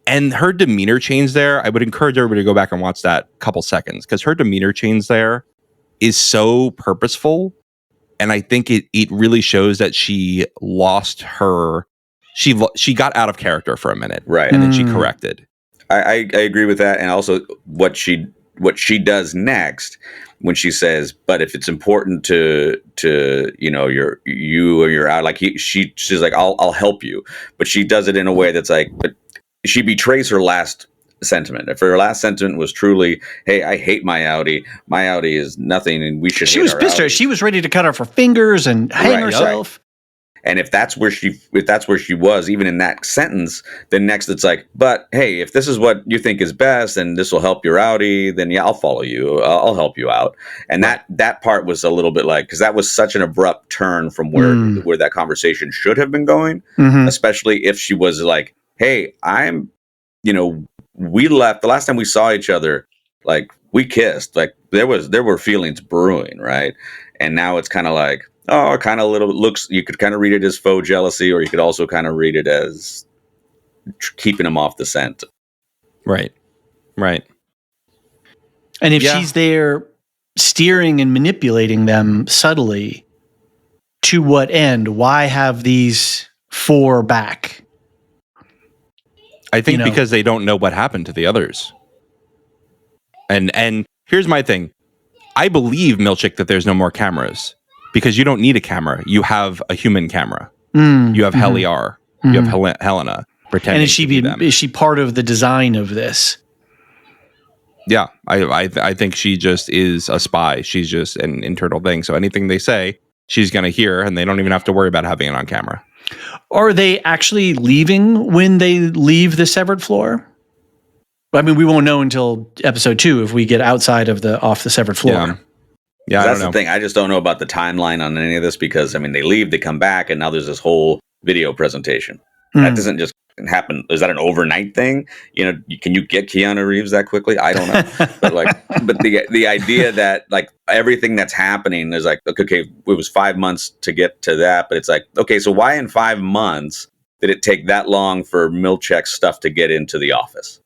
And her demeanor change there, I would encourage everybody to go back and watch that couple seconds, because her demeanor change there is so purposeful. And I think it really shows that she lost her, she got out of character for a minute. Right. And then she corrected. I agree with that. And also what she does next when she says, but if it's important to you or your out, like she's like, I'll help you. But she does it in a way that's like, but she betrays her last sentiment. If her last sentiment was truly, hey, I hate my outie is nothing and we should She was pissed. She was ready to cut off her fingers and hang herself. Right. And if that's where she was, even in that sentence, then next it's like, but hey, if this is what you think is best and this will help your outie, then yeah, I'll follow you. I'll help you out. And that part was a little bit like, because that was such an abrupt turn from where that conversation should have been going, especially if she was like, hey, we left the last time we saw each other, like we kissed, like there were feelings brewing, right? And now it's kind of like, oh, kind of looks, you could kind of read it as faux jealousy, or you could also kind of read it as keeping him off the scent. Right. And if she's there steering and manipulating them subtly, to what end? Why have these four back? I think because they don't know what happened to the others. And here's my thing. I believe, Milchick, that there's no more cameras, because you don't need a camera. You have a human camera. You have Helly R. You have Helena pretending. And is she part of the design of this? Yeah, I think she just is a spy. She's just an internal thing. So anything they say, she's going to hear, and they don't even have to worry about having it on camera. Are they actually leaving when they leave the severed floor? I mean, we won't know until episode 2 if we get outside of off the severed floor. Yeah, that's the thing. I just don't know about the timeline on any of this, because I mean, they leave, they come back, and now there's this whole video presentation. That doesn't just happen. Is that an overnight thing? Can you get Keanu Reeves that quickly? I don't know. but the idea that like everything that's happening is like, okay, it was 5 months to get to that, but it's like, okay, so why in 5 months did it take that long for Milchick's stuff to get into the office?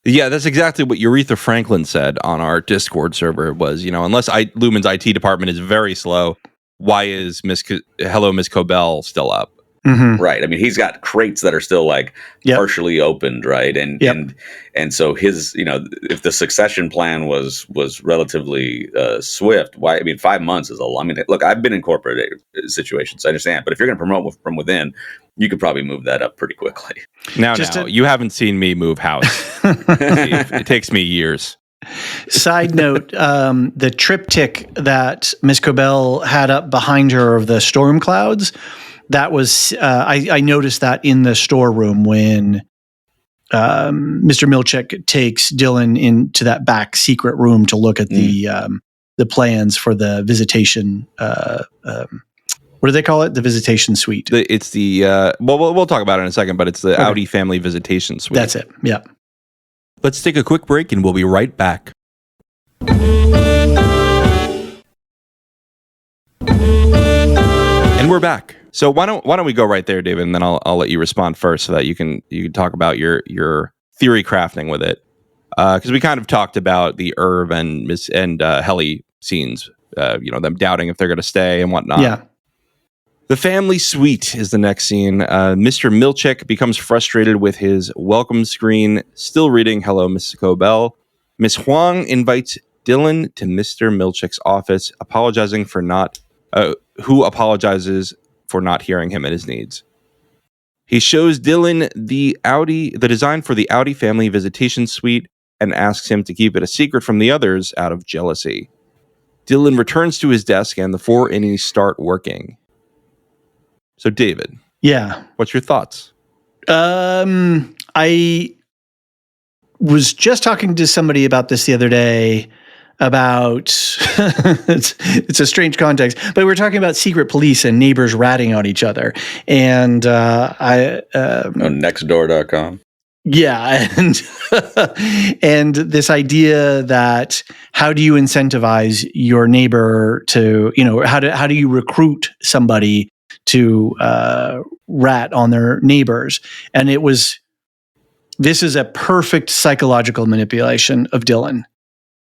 Yeah, that's exactly what Aretha Franklin said on our Discord server. Was, unless Lumon's IT department is very slow, why is Miss Cobel still up? Right. I mean, he's got crates that are still like partially opened, right? And so his, if the succession plan was relatively swift, why? I mean, 5 months is a lot. I mean, look, I've been in corporate situations, I understand, but if you're going to promote from within, you could probably move that up pretty quickly. Now, you haven't seen me move house. It takes me years. Side note, the triptych that Miss Cobel had up behind her of the storm clouds, that was, I noticed that in the storeroom when Mr. Milchick takes Dylan into that back secret room to look at the plans for the visitation. What do they call it? The visitation suite. It's the we'll talk about it in a second, but it's the Audi family visitation suite. That's it. Yeah. Let's take a quick break, and we'll be right back. And we're back. So why don't we go right there, David, and then I'll let you respond first, so that you can talk about your theory crafting with it, because we kind of talked about the Irv and Helly scenes, them doubting if they're going to stay and whatnot. Yeah. The family suite is the next scene. Mr. Milchick becomes frustrated with his welcome screen, still reading "Hello, Mrs. Cobel." Miss Huang invites Dylan to Mr. Milchick's office, apologizes for not hearing him and his needs. He shows Dylan the design for the Audi family visitation suite and asks him to keep it a secret from the others out of jealousy. Dylan returns to his desk and the four innies start working. So, David. Yeah. What's your thoughts? I was just talking to somebody about this the other day about it's a strange context, but we were talking about secret police and neighbors ratting on each other. And nextdoor.com. Yeah, and this idea that how do you incentivize your neighbor to, how do you recruit somebody to rat on their neighbors? And this is a perfect psychological manipulation of Dylan.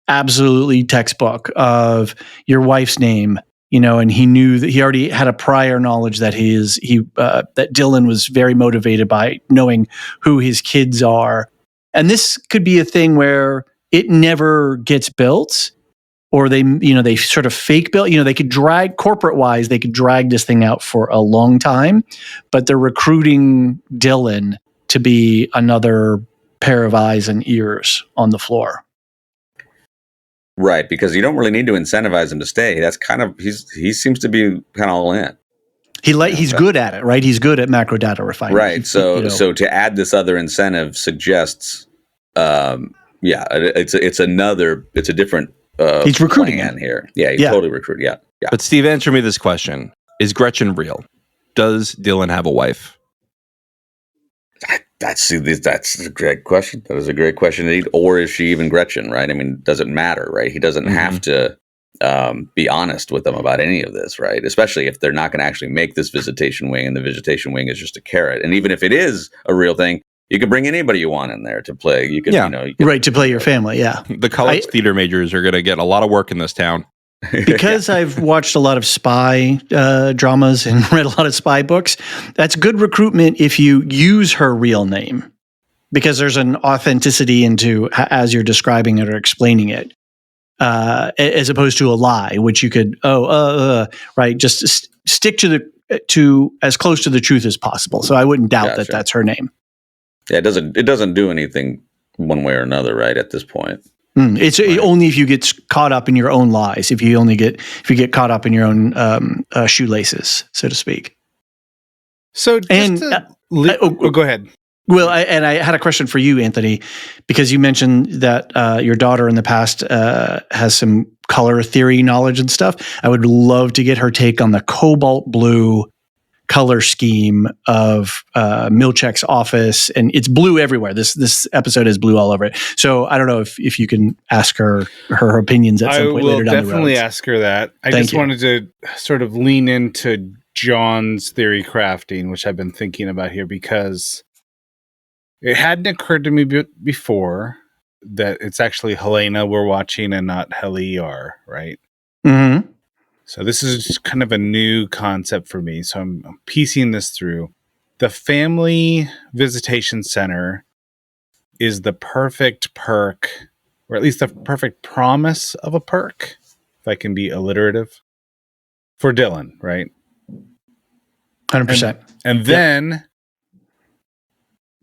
Absolutely textbook of your wife's name, and he knew that he already had a prior knowledge that that Dylan was very motivated by knowing who his kids are. And this could be a thing where it never gets built, or they sort of fake built, they could drag corporate wise, they could drag this thing out for a long time, but they're recruiting Dylan to be another pair of eyes and ears on the floor. Right, because you don't really need to incentivize him to stay. That's kind of he seems to be kind of all in. He's good at it, right? He's good at macro data refining. Right. So to add this other incentive suggests, it's a different. He's recruiting plan here. Yeah, he's totally recruiting. Yeah. But Steve, answer me this question: is Gretchen real? Does Dylan have a wife? That's a great question. That is a great question. Or is she even Gretchen, right? I mean, it doesn't matter, right? He doesn't have to be honest with them about any of this, right? Especially if they're not going to actually make this visitation wing, and the visitation wing is just a carrot. And even if it is a real thing, you can bring anybody you want in there to play. You can, to play your family. Yeah. The college theater majors are going to get a lot of work in this town. Because I've watched a lot of spy dramas and read a lot of spy books, that's good recruitment if you use her real name, because there's an authenticity into as you're describing it or explaining it, as opposed to a lie, which you could right, just stick to as close to the truth as possible. So I wouldn't doubt that that's her name. Yeah, it doesn't do anything one way or another, right? At this point. It's only if you get caught up in your own lies, if you get caught up in your own shoelaces, so to speak. So, go ahead. Well, I had a question for you, Anthony, because you mentioned that your daughter in the past has some color theory knowledge and stuff. I would love to get her take on the cobalt blue color scheme of Milchick's office, and it's blue everywhere. This episode is blue all over it. So I don't know if you can ask her opinions at some point later down the road. I will definitely ask her that. I just wanted to sort of lean into John's theory crafting, which I've been thinking about here, because it hadn't occurred to me before that it's actually Helena we're watching and not Heli-R, right? Mm-hmm. So this is just kind of a new concept for me. So I'm piecing this through. The family visitation center is the perfect perk, or at least the perfect promise of a perk, if I can be alliterative, for Dylan, right? 100%. And then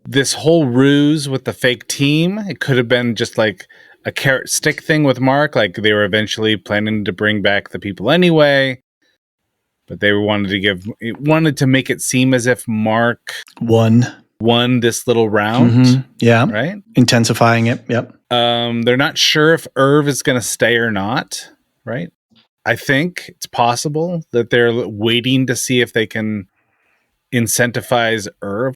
this whole ruse with the fake team, it could have been just like a carrot stick thing with Mark, like they were eventually planning to bring back the people anyway, but they wanted to make it seem as if Mark won. won this little round, Mhm. Yeah. right? Intensifying it. Yep. They're not sure if Irv is going to stay or not, right? I think it's possible that they're waiting to see if they can incentivize Irv.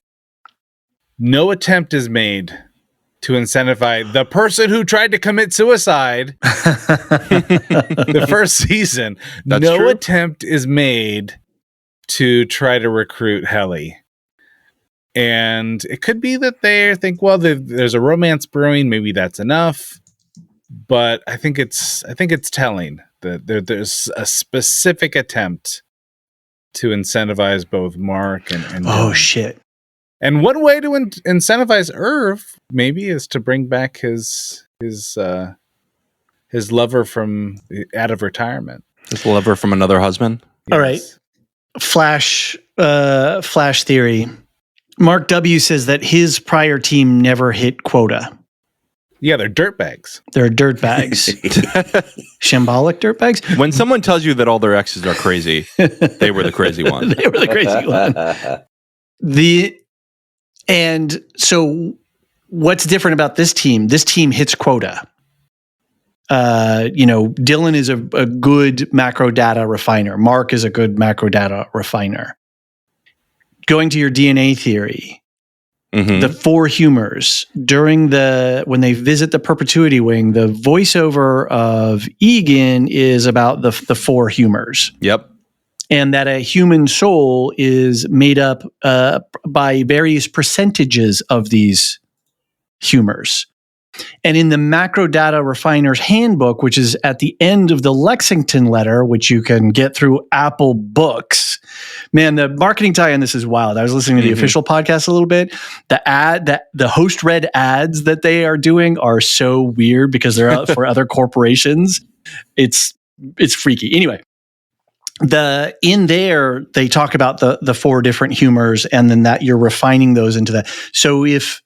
No attempt is made to incentivize the person who tried to commit suicide the first season. That's no true. attempt is made to try to recruit Helly. And it could be that they think, well, there's a romance brewing. Maybe that's enough. But I think it's telling that there's a specific attempt to incentivize both Mark and Oh Dylan. shit. And one way to incentivize Irv maybe is to bring back his lover from out of retirement. This lover from another husband. All right. Flash theory. Mark W says that his prior team never hit quota. Yeah, they're dirtbags. They're dirtbags. Shambolic dirtbags? When someone tells you that all their exes are crazy, they were the crazy one. They were the crazy one. And so what's different about this team? This team hits quota. Dylan is a good macro data refiner. Mark is a good macro data refiner. Going to your DNA theory, Mhm. the four humors when they visit the perpetuity wing, the voiceover of Egan is about the four humors. Yep. And that a human soul is made up by various percentages of these humors. And in the macro data refiner's handbook, which is at the end of the Lexington letter, which you can get through Apple Books, man, the marketing tie on this is wild. I was listening to the official podcast a little bit. The host read ads that they are doing are so weird because they're out for other corporations. It's freaky. Anyway. In there they talk about the four different humors, and then that you're refining those into that. So if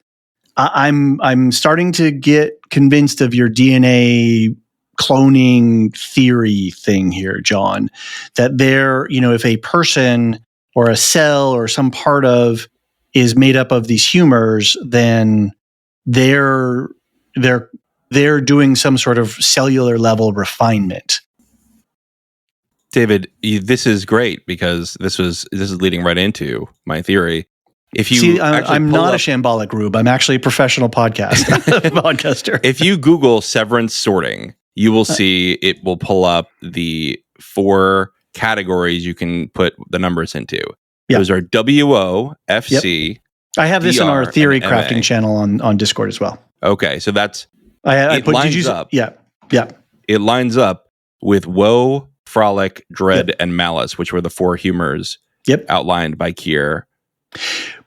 I'm starting to get convinced of your DNA cloning theory thing here, John, that if a person or a cell or some part of is made up of these humors, then they're doing some sort of cellular level refinement. David, this is great because this is leading right into my theory. If you see, I'm not a shambolic rube. I'm actually a professional podcaster. If you Google Severance sorting, you will see it will pull up the four categories you can put the numbers into. Yep. Those are WO, FC. Yep. I have this in our DR, theory and crafting MA. channel on Discord as well. Okay, so that's It lines up. Yeah. It lines up with Woe, Frolic, Dread, and Malice, which were the four humors outlined by Kier.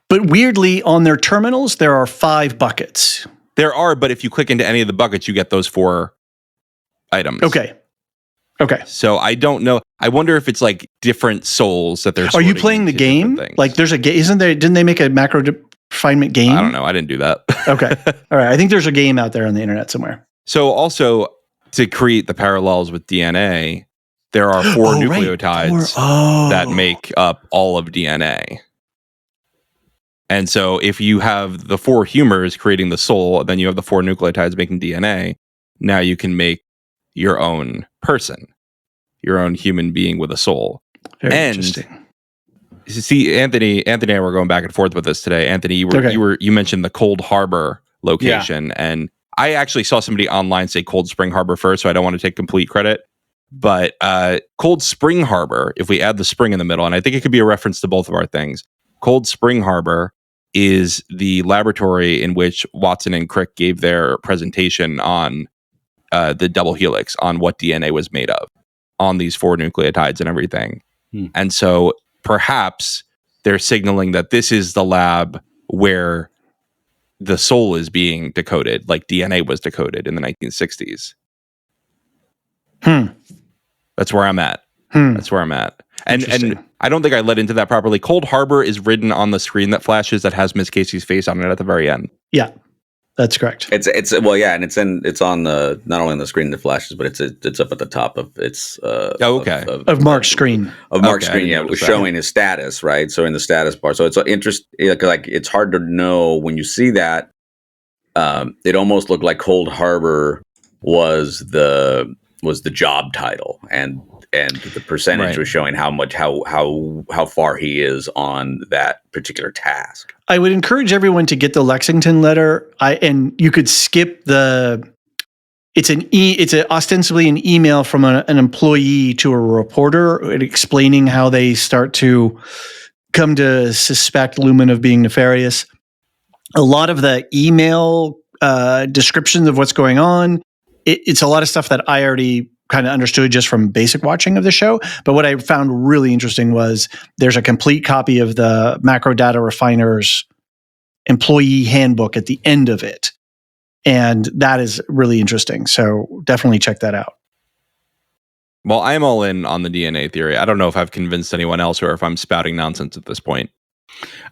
But weirdly, on their terminals, there are 5 buckets. There are, but if you click into any of the buckets, you get those 4 items. Okay. So I don't know. I wonder if it's like different souls that they're. Are you playing the game? Like, there's a game. Didn't they make a macro refinement game? I don't know. I didn't do that. Okay. All right. I think there's a game out there on the internet somewhere. So also to create the parallels with DNA, there are 4 nucleotides that make up all of DNA. And so if you have the 4 humors creating the soul, then you have the 4 nucleotides making DNA. Now you can make your own person, your own human being with a soul. Very interesting. See, Anthony and I were going back and forth with this today. Anthony, you mentioned the Cold Harbor location, and I actually saw somebody online say Cold Spring Harbor first, so I don't want to take complete credit. But Cold Spring Harbor, if we add the spring in the middle, and I think it could be a reference to both of our things, Cold Spring Harbor is the laboratory in which Watson and Crick gave their presentation on the double helix, on what DNA was made of, on these 4 nucleotides and everything. And so perhaps they're signaling that this is the lab where the soul is being decoded, like DNA was decoded in the 1960s. That's where I'm at. That's where I'm at. And I don't think I led into that properly. Cold Harbor is written on the screen that flashes that has Miss Casey's face on it at the very end. Yeah. That's correct. It's well, yeah, and it's on the not only on the screen that flashes, but it's up at the top of its okay. Of Mark's screen. Of Mark's Okay, I screen, didn't yeah, notice that. showing his status, right? So in the status bar, so it's like it's hard to know when you see that. It almost looked like Cold Harbor was the job title, and the percentage Right. was showing how far he is on that particular task. I would encourage everyone to get the Lexington letter. And you could skip it's ostensibly an email from an employee to a reporter explaining how they start to come to suspect Lumon of being nefarious. A lot of the email descriptions of what's going on, it's a lot of stuff that I already kind of understood just from basic watching of the show. But what I found really interesting was there's a complete copy of the Macro Data Refiner's employee handbook at the end of it. And that is really interesting. So definitely check that out. Well, I'm all in on the DNA theory. I don't know if I've convinced anyone else or if I'm spouting nonsense at this point.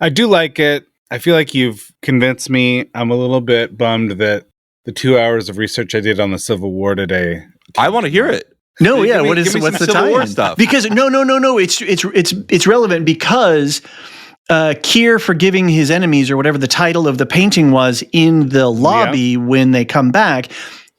I do like it. I feel like you've convinced me. I'm a little bit bummed that the 2 hours of research I did on the Civil War today. I want to hear it. No, Give yeah. me- What's give me the some Civil War tie-in? stuff. Because no. It's relevant because Keir forgiving his enemies, or whatever the title of the painting was in the lobby when they come back.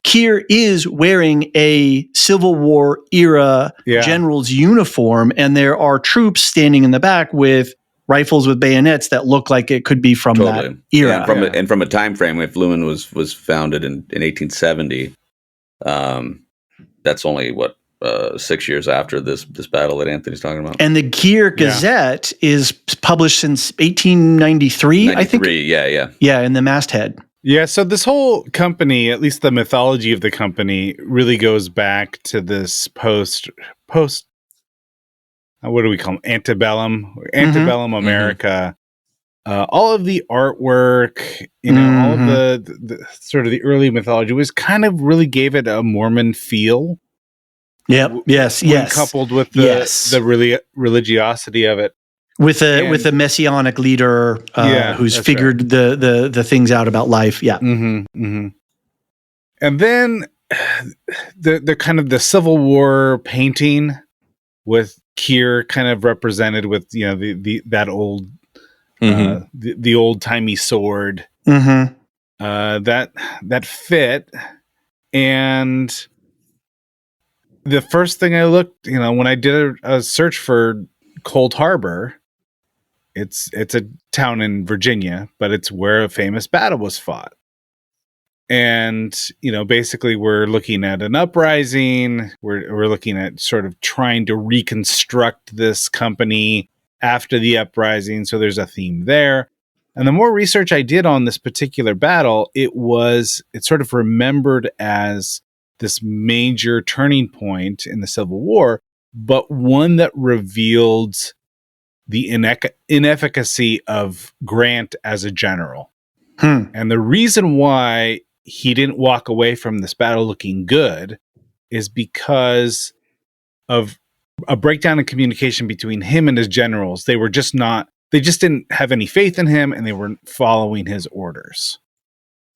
Keir is wearing a Civil War era general's uniform, and there are troops standing in the back with rifles with bayonets that look like it could be from that era. Yeah, and from a time frame, if Lumon was founded in 1870, that's only 6 years after this battle that Anthony's talking about. And the Keir Gazette is published since 1893, I think. Yeah, in the masthead. Yeah, so this whole company, at least the mythology of the company, really goes back to this post what do we call them? Antebellum America. All of the artwork, all of the sort of the early mythology was kind of really gave it a Mormon feel. Yep. Yes. Coupled with the religiosity of it. With a messianic leader who's figured the things out about life. Yeah. Mm-hmm, mm-hmm. And then the kind of the Civil War painting with Keir kind of represented with that old the old timey sword that fit. And the first thing I looked, when I did a search for Cold Harbor, it's a town in Virginia, but it's where a famous battle was fought. And, basically we're looking at an uprising. We're looking at sort of trying to reconstruct this company after the uprising. So there's a theme there. And the more research I did on this particular battle, it's sort of remembered as this major turning point in the Civil War, but one that revealed the inefficacy of Grant as a general. And the reason why he didn't walk away from this battle looking good is because of a breakdown in communication between him and his generals. They just didn't have any faith in him, and they weren't following his orders,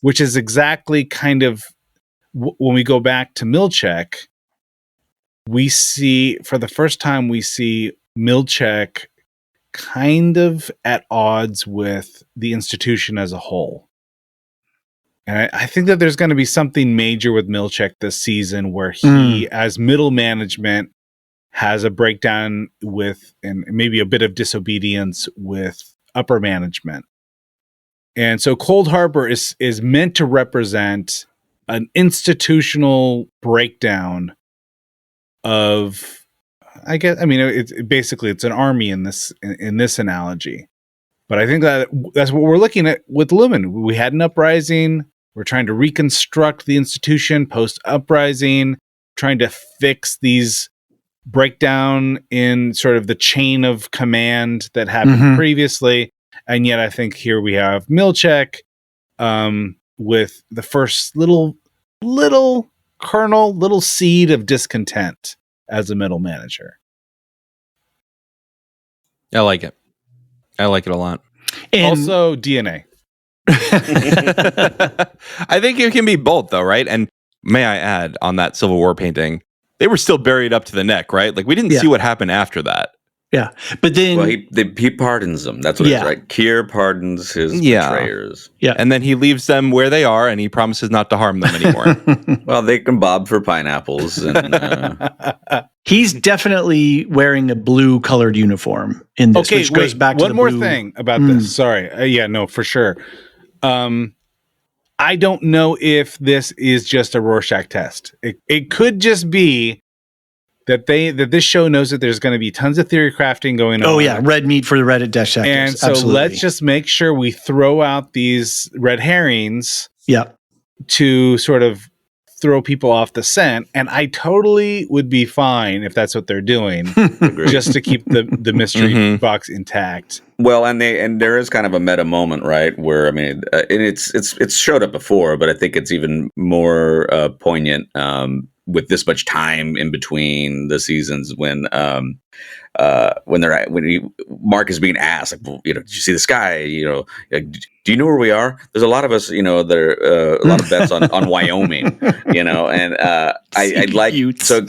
which is exactly kind of when we go back to Milchek, for the first time, we see Milchek kind of at odds with the institution as a whole. And I think that there's going to be something major with Milchek this season where he, as middle management, has a breakdown with, and maybe a bit of disobedience with upper management. And so Cold Harbor is meant to represent an institutional breakdown of, it's an army in this analogy. But I think that's what we're looking at with Lumon. We had an uprising. We're trying to reconstruct the institution post-uprising, trying to fix these breakdown in sort of the chain of command that happened previously. And yet I think here we have Milchek with the first little kernel, little seed of discontent as a middle manager. I like it. I like it a lot. And also DNA. I think it can be both, though, right? And may I add, on that Civil War painting, they were still buried up to the neck, right? Like, we didn't see what happened after that. Yeah, but then he pardons them. That's what it is, right? Kier pardons his betrayers. Yeah, and then he leaves them where they are, and he promises not to harm them anymore. Well, they can bob for pineapples. And, he's definitely wearing a blue-colored uniform in this, which goes back to one more thing about this. Sorry, yeah, no, for sure. I don't know if this is just a Rorschach test. It could just be that this show knows that there's going to be tons of theory crafting going on. Oh yeah, red meat for the Reddit dissectors. And so let's just make sure we throw out these red herrings. Yeah. To sort of throw people off the scent, and I totally would be fine if that's what they're doing, just to keep the mystery box intact. Well, and there is kind of a meta moment, right? Where and it's showed up before, but I think it's even more poignant with this much time in between the seasons when Mark is being asked, like, well, did you see the sky? Do you know where we are? There's a lot of us, that are a lot of bets on Wyoming, and I like so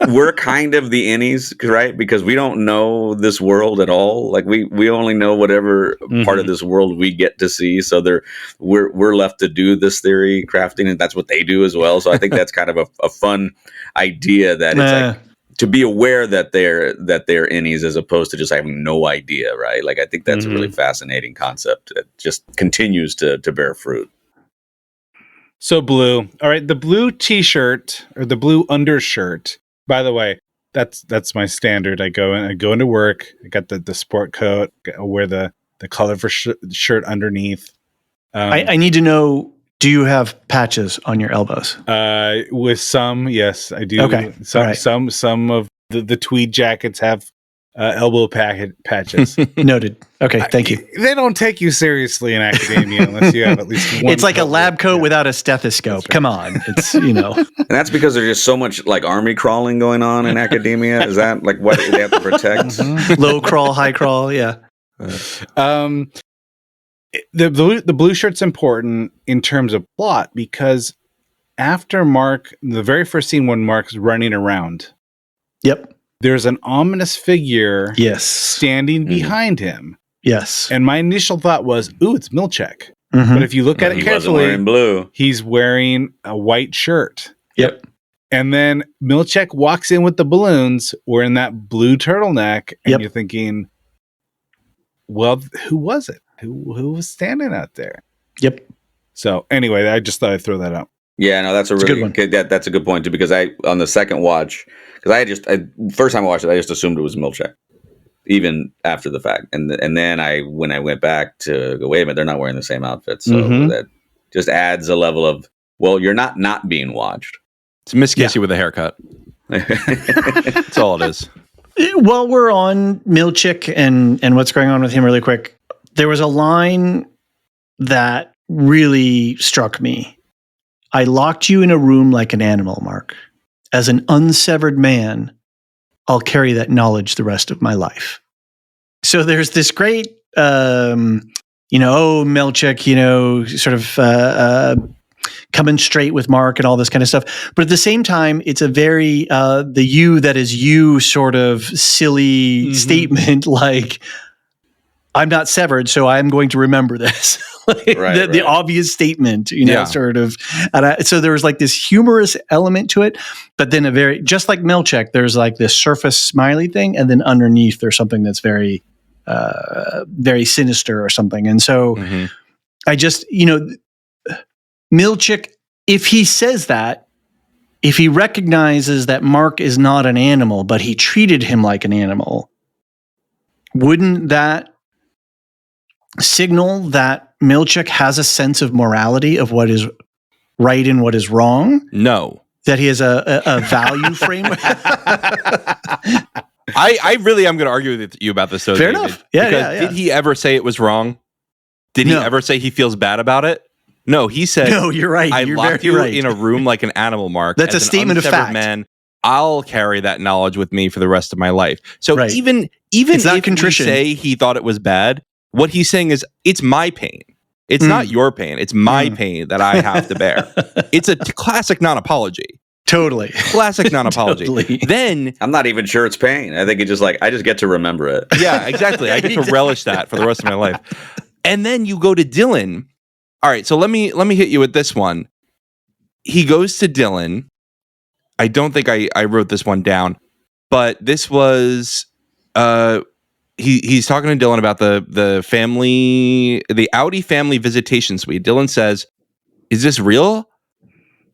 we're kind of the innies, right? Because we don't know this world at all. Like we only know whatever part of this world we get to see. So we're left to do this theory crafting, and that's what they do as well. So I think that's kind of a fun idea that it's like, to be aware that they're innies as opposed to just having no idea, right? Like, I think that's a really fascinating concept that just continues to bear fruit. So blue. All right, the blue t-shirt or the blue undershirt. By the way, that's my standard. I go into work. I got the sport coat. I wear the colorful shirt underneath. I need to know. Do you have patches on your elbows? With some, yes, I do. Okay. Some of the tweed jackets have elbow patches. Noted. Okay, thank you. They don't take you seriously in academia unless you have at least one. It's like a lab coat without a stethoscope. Right. Come on, it's And that's because there's just so much like army crawling going on in academia. Is that like what they have to protect? Low crawl, high crawl, yeah. The blue shirt's important in terms of plot because after Mark, the very first scene when Mark's running around, there's an ominous figure standing behind him. Yes. And my initial thought was, ooh, it's Milchek. But if you look at it carefully, wearing blue. He's wearing a white shirt. Yep. And then Milchek walks in with the balloons wearing that blue turtleneck, and you're thinking, well, who was it? Who was standing out there? Yep. So anyway, I just thought I'd throw that out. Yeah, no, that's a really good one. That's a good point too, because on the second watch, because first time I watched it, I just assumed it was Milchek, even after the fact, and then when I went back to go, wait a minute, they're not wearing the same outfit, so that just adds a level of, well, you're not being watched. It's Miss Kissy with a haircut. That's all it is. While we're on Milchek and what's going on with him really quick, there was a line that really struck me. I locked you in a room like an animal, Mark. As an unsevered man, I'll carry that knowledge the rest of my life. So there's this great, Milchek, sort of coming straight with Mark and all this kind of stuff. But at the same time, it's a very, the you that is you sort of silly statement, like, I'm not severed, so I'm going to remember this. The obvious statement, sort of. And so there was like this humorous element to it, but then just like Milchek, there's like this surface smiley thing, and then underneath there's something that's very, very sinister or something. And so I just, Milchek, if he says that, if he recognizes that Mark is not an animal, but he treated him like an animal, wouldn't that signal that Milchek has a sense of morality of what is right and what is wrong? No. That he has a value framework? I really am going to argue with you about this, though. Fair David, enough. Yeah, because did he ever say it was wrong? Did he ever say he feels bad about it? No, he said, no, you're right. I locked you in a room like an animal, Mark. That's a statement of fact. Man, I'll carry that knowledge with me for the rest of my life. So even it's not if contrition. We say he thought it was bad, what he's saying is, it's my pain. It's not your pain. It's my pain that I have to bear. It's a classic non-apology. Totally. Classic non-apology. Totally. Then I'm not even sure it's pain. I think it's just like I just get to remember it. yeah, exactly. I get to relish that for the rest of my life. And then you go to Dylan. All right, so let me hit you with this one. He goes to Dylan. I don't think I wrote this one down, but this was he's talking to Dylan about the Audi family visitation suite. Dylan says, "Is this real?"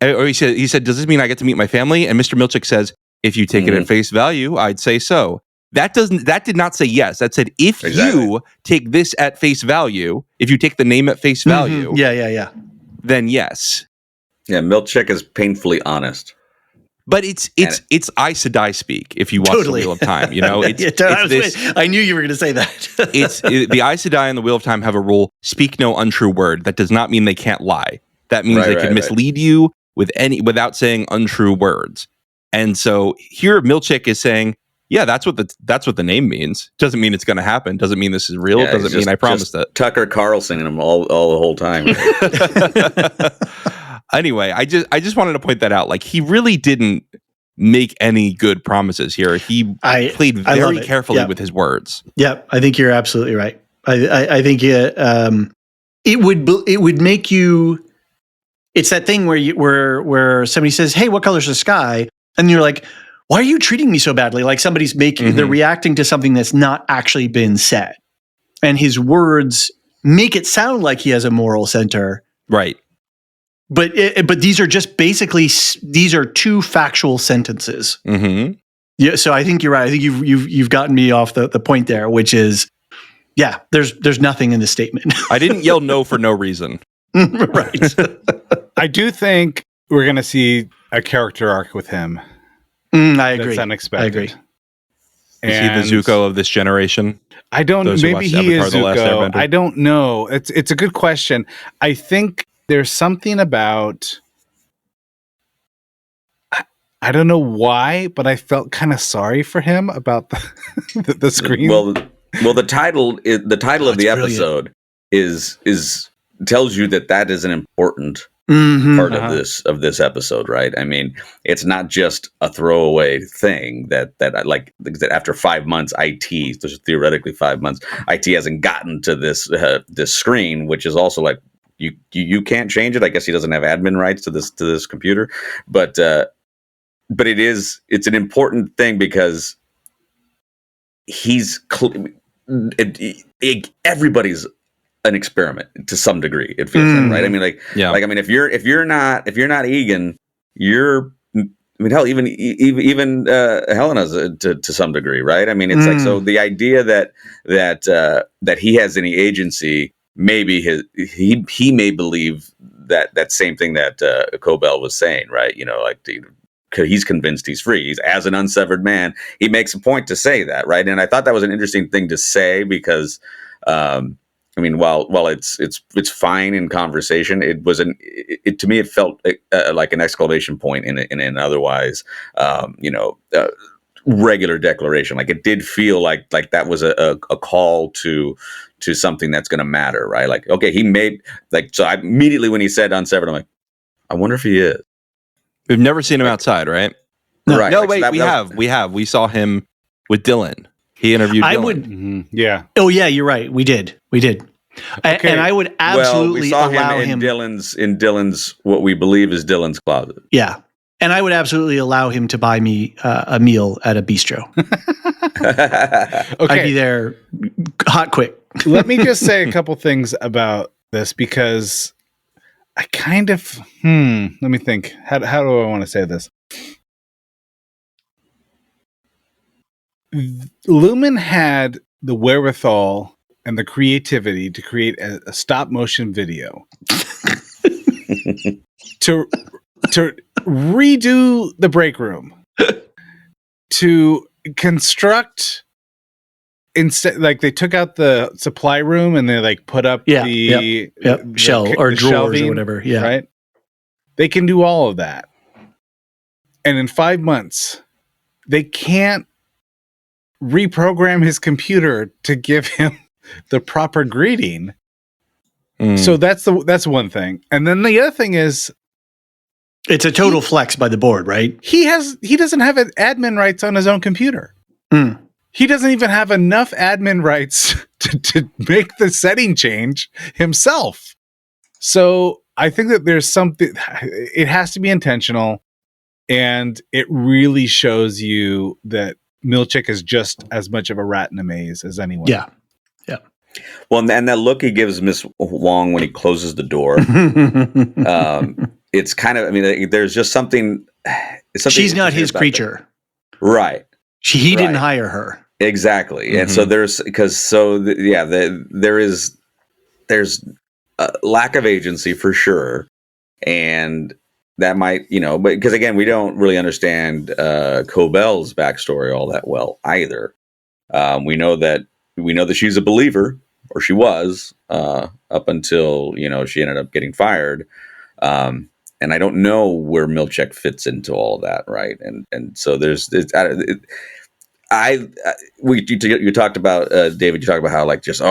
Or he said, "Does this mean I get to meet my family?" And Mr. Milchick says, "If you take it at face value, I'd say so." That did not say yes. That said, if you take this at face value, if you take the name at face value, then yes. Yeah, Milchick is painfully honest. But it's Aes Sedai speak if you watch the Wheel of Time. You know, I knew you were going to say that. The Aes Sedai and the Wheel of Time have a rule: speak no untrue word. That does not mean they can't lie. That means they can mislead you without saying untrue words. And so here Milchick is saying, yeah, that's what the name means. Doesn't mean it's going to happen. Doesn't mean this is real. Yeah, doesn't mean I promised it. Tucker Carlson and him all the whole time. Anyway, I just wanted to point that out. Like, he really didn't make any good promises here. He played very carefully with his words. Yep, I think you're absolutely right. I think it would make you. It's that thing where somebody says, "Hey, what color's the sky?" And you're like, "Why are you treating me so badly?" Like somebody's they're reacting to something that's not actually been said, and his words make it sound like he has a moral center, right? But these are just basically these are two factual sentences. Mm-hmm. Yeah, so I think you're right. I think you've gotten me off the point there, which is, yeah, there's nothing in the statement. I didn't yell no for no reason. Right. I do think we're going to see a character arc with him. I agree. That's unexpected. I agree. Is he the Zuko of this generation? I don't know. Maybe he is Zuko. I don't know. It's a good question. I think there's something about, I don't know why, but I felt kind of sorry for him about the screen. Well, the title of the episode is tells you that is an important part of this episode, right? I mean, it's not just a throwaway thing that after 5 months, there's theoretically 5 months, IT hasn't gotten to this screen, which is also like you can't change it. I guess he doesn't have admin rights to this computer, but it's an important thing because everybody's an experiment to some degree. It feels like, right? I mean, if you're not Egan, hell, even Helena's to some degree, right? I mean, it's like, so the idea that he has any agency, maybe he may believe that same thing that Cobel was saying, right? You know, like he's convinced he's free. He's as an unsevered man. He makes a point to say that, right? And I thought that was an interesting thing to say because, I mean, while it's fine in conversation, to me it felt like an exclamation point in an otherwise regular declaration. Like it did feel like that was a call to something that's going to matter, right? Like, okay, he made so I immediately when he said unsevered, I'm like, I wonder if he is. We've never seen him outside, right? No, right. No, wait, we have. We saw him with Dylan. He interviewed Dylan. Yeah. Oh, yeah, you're right. We did. Okay. And I would absolutely we saw allow him in Dylan's what we believe is Dylan's closet. Yeah. And I would absolutely allow him to buy me a meal at a bistro. Okay. I'd be there hot quick. Let me just say a couple things about this because I kind of, let me think. How do I want to say this? Lumon had the wherewithal and the creativity to create a stop motion video to redo the break room, to construct instead, like they took out the supply room and they like put up the shell or the drawers shelving, or whatever. Yeah. Right. They can do all of that. And in 5 months, they can't reprogram his computer to give him the proper greeting. So that's one thing. And then the other thing is It's a total flex by the board, right? he doesn't have admin rights on his own computer. Mm. He doesn't even have enough admin rights to make the setting change himself. So I think that there's something, it has to be intentional, and it really shows you that Milchick is just as much of a rat in a maze as anyone. Yeah. Well, and that look he gives Miss Wong when he closes the door, it's kind of, I mean, there's just something. She's not his creature. Right. He didn't hire her. Exactly. Mm-hmm. And so there's there's a lack of agency for sure. And that might, but because again, we don't really understand Cobel's backstory all that well either. We know that she's a believer, or she was, up until, she ended up getting fired. And I don't know where Milchick fits into all of that. Right. And so you talked about, David, you talked about how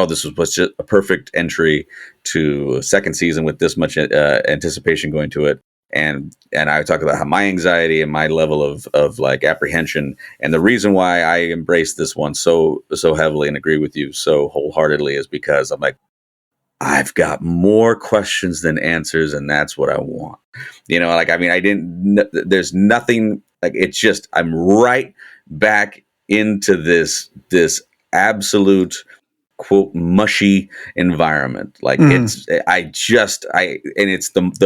this was just a perfect entry to a second season with this much anticipation going to it. And I talked about how my anxiety and my level of like apprehension, and the reason why I embrace this one so heavily and agree with you so wholeheartedly is because I'm like, I've got more questions than answers, and that's what I want. There's nothing, like, it's just, I'm right back into this absolute, quote, mushy environment. Like it's the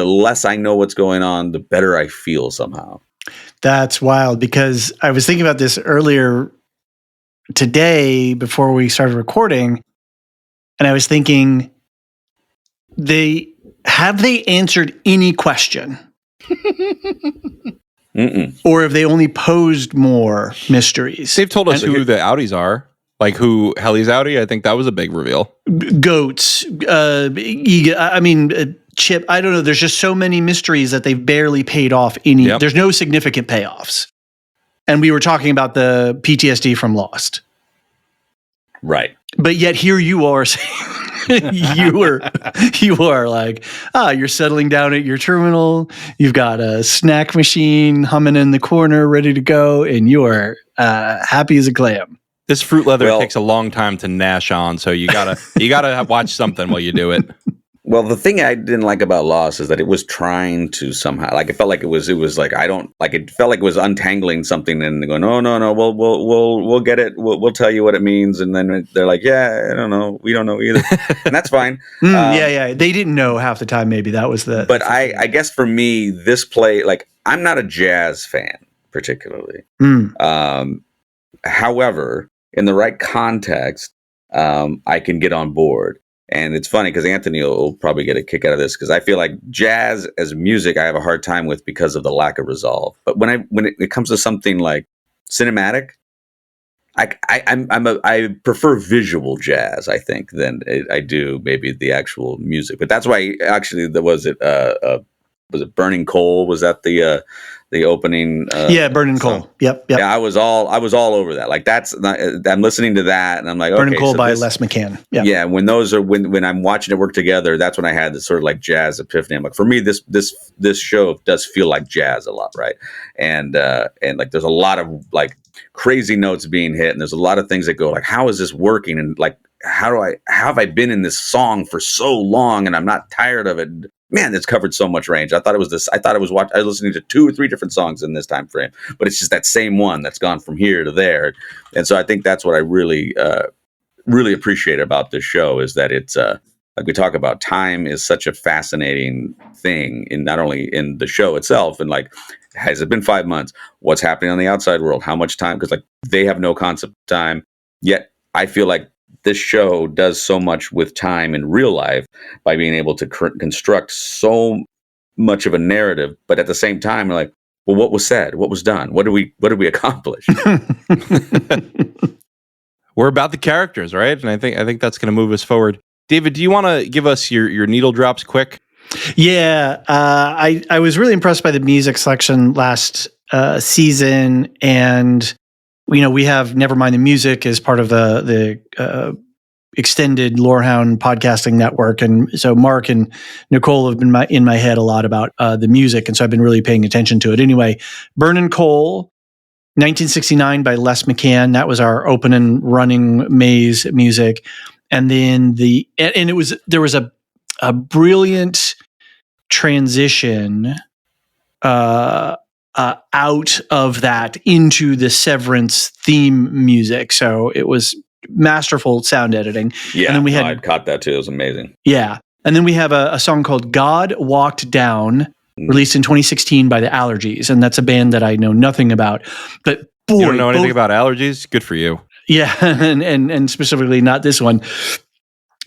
less I know what's going on, the better I feel somehow. That's wild, because I was thinking about this earlier today before we started recording, and I was thinking, have they answered any question? Or have they only posed more mysteries? They've told us who the Audis are. Like who Helly's Audi, I think that was a big reveal. Goats. Chip, I don't know. There's just so many mysteries that they've barely paid off any. Yep. There's no significant payoffs. And we were talking about the PTSD from Lost. Right. But yet here you are saying, you are like, you're settling down at your terminal. You've got a snack machine humming in the corner, ready to go. And you are happy as a clam. This fruit leather takes a long time to gnash on, so you gotta watch something while you do it. Well, the thing I didn't like about Lost is that it was trying to somehow, like, it felt like it was like, it felt like it was untangling something and going, no, we'll get it, we'll tell you what it means, and then they're like, yeah, I don't know, we don't know either, and that's fine. They didn't know half the time. Maybe that was the. But I guess for me, this play, like, I'm not a jazz fan particularly. However, in the right context, I can get on board. And it's funny because Anthony will probably get a kick out of this, because I feel like jazz as music I have a hard time with because of the lack of resolve. But when it comes to something like cinematic, I prefer visual jazz, I think, than I do maybe the actual music. But that's why actually was it Burning Coal? Was that the opening? Burning Coal. Yep. Yeah, I was all over that. Like I'm listening to that, and I'm like, Burning Coal by Les McCann. Yeah. Yeah. When I'm watching it work together, that's when I had this sort of like jazz epiphany. I'm like, for me, this show does feel like jazz a lot, right? And like there's a lot of like crazy notes being hit, and there's a lot of things that go like, how is this working? And like, how have I been in this song for so long, and I'm not tired of it? Man, it's covered so much range. I was listening to 2 or 3 different songs in this time frame, but it's just that same one that's gone from here to there. And so I think that's what I really, really appreciate about this show, is that it's, like we talk about, time is such a fascinating thing, in not only in the show itself, and like, has it been 5 months? What's happening on the outside world? How much time? Because like they have no concept of time, yet I feel like this show does so much with time in real life by being able to construct so much of a narrative. But at the same time, we're like, well, what was said? What was done? What did we accomplish? We're about the characters, right? And I think that's going to move us forward. David, do you want to give us your needle drops quick? Yeah, I was really impressed by the music selection last season, and we have Nevermind the Music as part of the extended Lorehound podcasting network. And so Mark and Nicole have been in my head a lot about the music. And so I've been really paying attention to it. Anyway, Burn and Coal, 1969 by Les McCann. That was our open and running maze music. And then there was a brilliant transition out of that into the Severance theme music. So it was masterful sound editing. Yeah, and then we I caught that too. It was amazing. Yeah. And then we have a song called God Walked Down, released in 2016 by the Allergies. And that's a band that I know nothing about. But boy, you don't know anything about Allergies? Good for you. Yeah, and specifically not this one.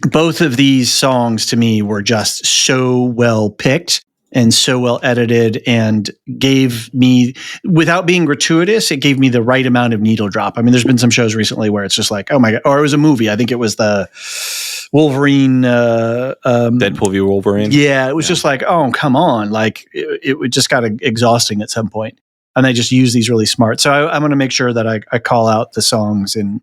Both of these songs to me were just so well picked and so well edited, and gave me, without being gratuitous, it gave me the right amount of needle drop. I mean, there's been some shows recently where it's just like, oh my God, or it was a movie. I think it was the Wolverine. Deadpool v. Wolverine. Yeah, it was just like, oh, come on. Like it just got exhausting at some point. And I just use these really smart. So I'm going to make sure that I call out the songs in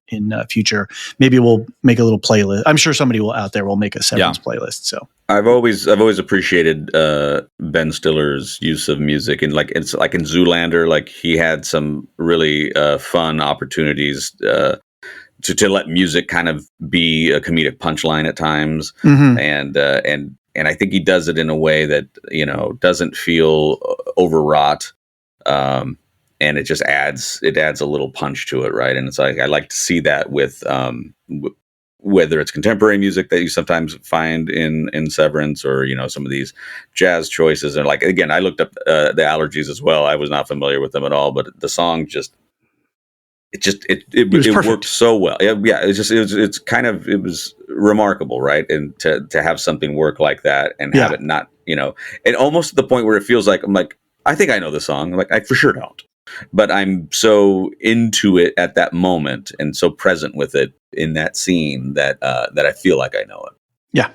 future. Maybe we'll make a little playlist. I'm sure somebody out there will make a Severance playlist. So I've always appreciated Ben Stiller's use of music, and it's like in Zoolander, like he had some really fun opportunities to let music kind of be a comedic punchline at times, and I think he does it in a way that doesn't feel overwrought. And it just adds a little punch to it, right? And it's like I like to see that with whether it's contemporary music that you sometimes find in Severance, or some of these jazz choices. And like again, I looked up the Allergies as well. I was not familiar with them at all, but the song it worked so well. Yeah, it was remarkable, right? And to have something work like that and have it not, and almost to the point where it feels like I'm like, I think I know the song. I'm like, I for sure don't. But I'm so into it at that moment and so present with it in that scene that I feel like I know it. Yeah.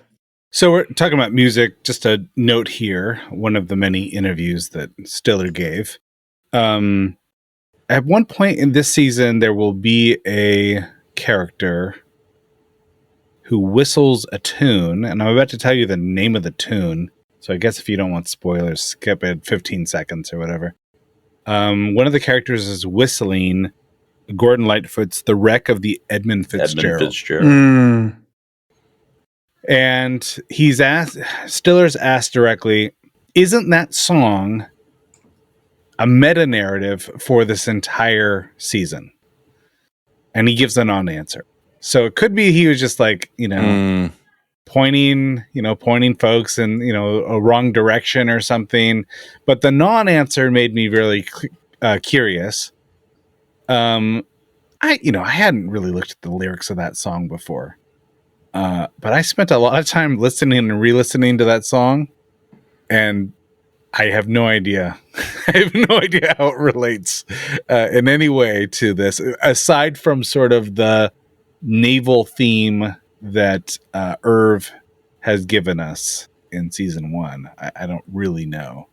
So we're talking about music. Just a note here, one of the many interviews that Stiller gave. At one point in this season, there will be a character who whistles a tune, and I'm about to tell you the name of the tune. So I guess if you don't want spoilers, skip it 15 seconds or whatever. One of the characters is whistling Gordon Lightfoot's The Wreck of the Edmund Fitzgerald. And Stiller's asked directly, isn't that song a meta-narrative for this entire season? And he gives a non-answer. So it could be he was just like, pointing folks in, a wrong direction or something. But the non-answer made me really curious. I hadn't really looked at the lyrics of that song before. But I spent a lot of time listening and re-listening to that song, and I have no idea. I have no idea how it relates in any way to this, aside from sort of the naval theme that Irv has given us in season 1. I don't really know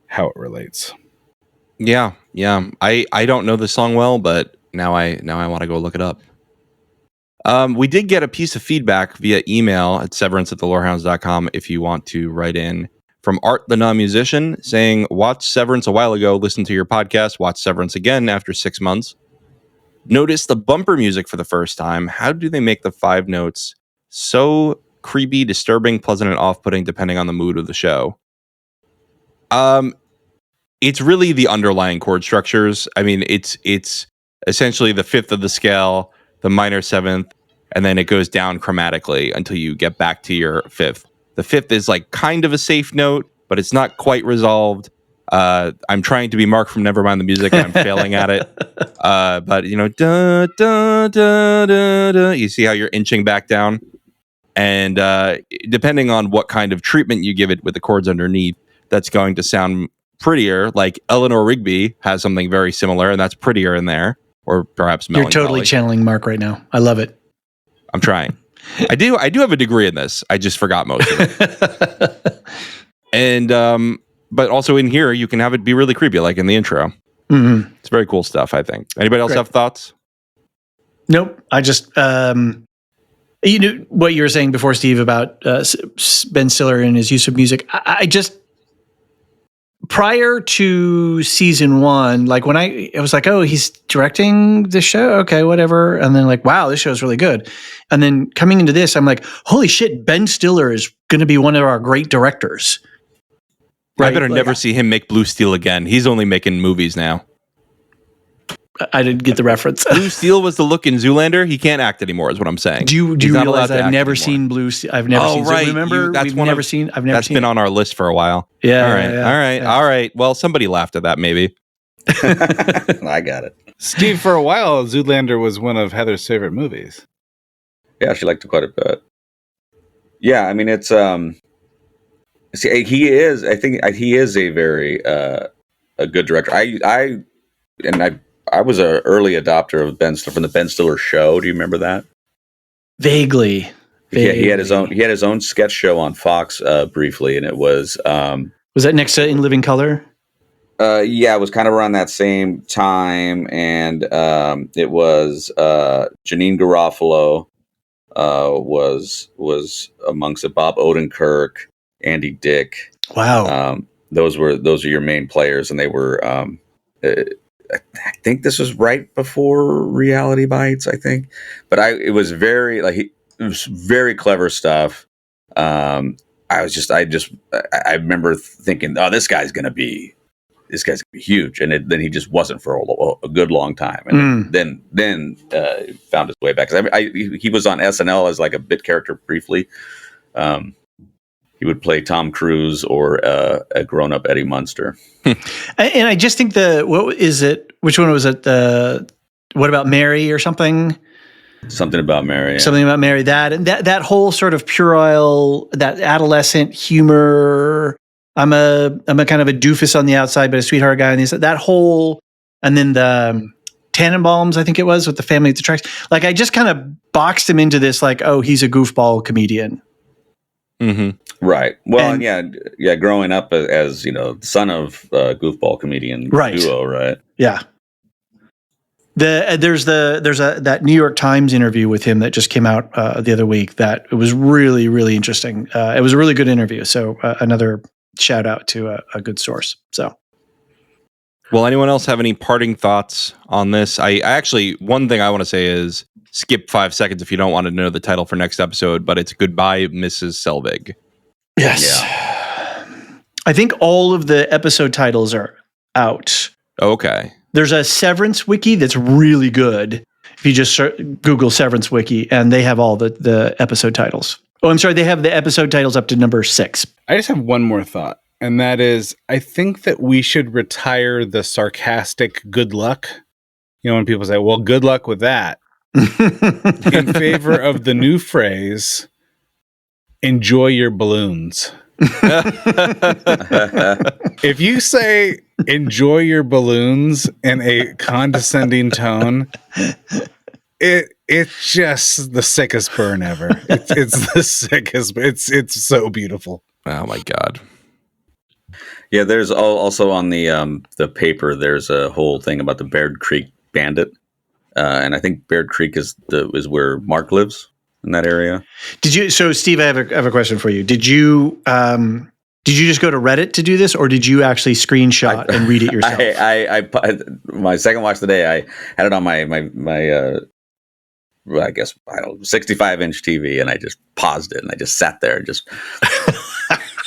how it relates. Yeah. I don't know the song well, but now I want to go look it up. We did get a piece of feedback via email at severance@thelorehounds.com if you want to write in, from Art the Non-Musician, saying, watched Severance a while ago, listened to your podcast, watched Severance again after 6 months. Noticed the bumper music for the first time. How do they make the 5 notes so creepy, disturbing, pleasant, and off-putting depending on the mood of the show? It's really the underlying chord structures. I mean, it's essentially the 5th of the scale, the minor 7th, and then it goes down chromatically until you get back to your 5th. The 5th is like kind of a safe note, but it's not quite resolved. I'm trying to be Mark from Nevermind the Music, and I'm failing at it. But da, da, da, da, da, you see how you're inching back down, and depending on what kind of treatment you give it with the chords underneath, that's going to sound prettier. Like Eleanor Rigby has something very similar, and that's prettier in there, or perhaps melancholy. You're totally channeling Mark right now. I love it. I'm trying. I do have a degree in this. I just forgot most of it. And but also in here, you can have it be really creepy, like in the intro. Mm-hmm. It's very cool stuff, I think. Anybody else have thoughts? Nope. I just You know what you were saying before, Steve, about Ben Stiller and his use of music. I just, prior to season 1, like when I was like, oh, he's directing this show. Okay, whatever. And then like, wow, this show's really good. And then coming into this, I'm like, holy shit, Ben Stiller is going to be one of our great directors. Right? I better never see him make Blue Steel again. He's only making movies now. I didn't get the reference. Blue Steel was the look in Zoolander. He can't act anymore, is what I'm saying. Do you realize I've never seen Blue Steel? I've never seen. Right. Remember, I've never seen. That's been on our list for a while. Yeah. All right. Well, somebody laughed at that, maybe. I got it. Steve, for a while, Zoolander was one of Heather's favorite movies. Yeah, she liked it quite a bit. Yeah, I mean, it's see, he is. I think he is a very a good director. I was an early adopter of Ben Stiller from the Ben Stiller Show. Do you remember that? Vaguely. He had his own sketch show on Fox briefly, and it was. Was that next to In Living Color? Yeah, it was kind of around that same time, and it was Janine Garofalo was amongst it. Bob Odenkirk, Andy Dick. Wow. Those are your main players, and they were. I think this was right before Reality Bites. I think, but it was very clever stuff. I remember thinking, oh, this guy's gonna be huge, and then he just wasn't for a good long time, and then found his way back. He was on SNL as like a bit character briefly. He would play Tom Cruise or a grown-up Eddie Munster. And I just think which one was it? What About Mary or something? Something About Mary. Yeah. Something About Mary. That whole sort of puerile, that adolescent humor. I'm a kind of a doofus on the outside, but a sweetheart guy on the inside. That whole, and then the Tannenbaums, I think it was, with the family at the tracks. Like I just kind of boxed him into this, like, oh, he's a goofball comedian. Mm-hmm. Right. Well, yeah. Growing up as the son of goofball comedian duo, right? Yeah. There's that New York Times interview with him that just came out the other week. That it was really, really interesting. It was a really good interview. So another shout out to a good source. So. Well, anyone else have any parting thoughts on this? I actually, one thing I want to say is skip 5 seconds if you don't want to know the title for next episode, but it's Goodbye, Mrs. Selvig. Yes. Yeah. I think all of the episode titles are out. Okay. There's a Severance wiki that's really good. If you just Google Severance wiki, and they have all the episode titles. Oh, I'm sorry. They have the episode titles up to number 6. I just have one more thought, and that is, I think that we should retire the sarcastic good luck. When people say, well, good luck with that. In favor of the new phrase, enjoy your balloons. If you say enjoy your balloons in a condescending tone, it's just the sickest burn ever. It's the sickest. It's so beautiful. Oh my God. Yeah, there's also on the paper. There's a whole thing about the Baird Creek Bandit. And I think Baird Creek is where Mark lives, in that area. So Steve, I have a question for you. Did you just go to Reddit to do this, or did you actually screenshot and read it yourself? I my second watch today, I had it on my I guess 65-inch TV, and I just paused it and I just sat there and just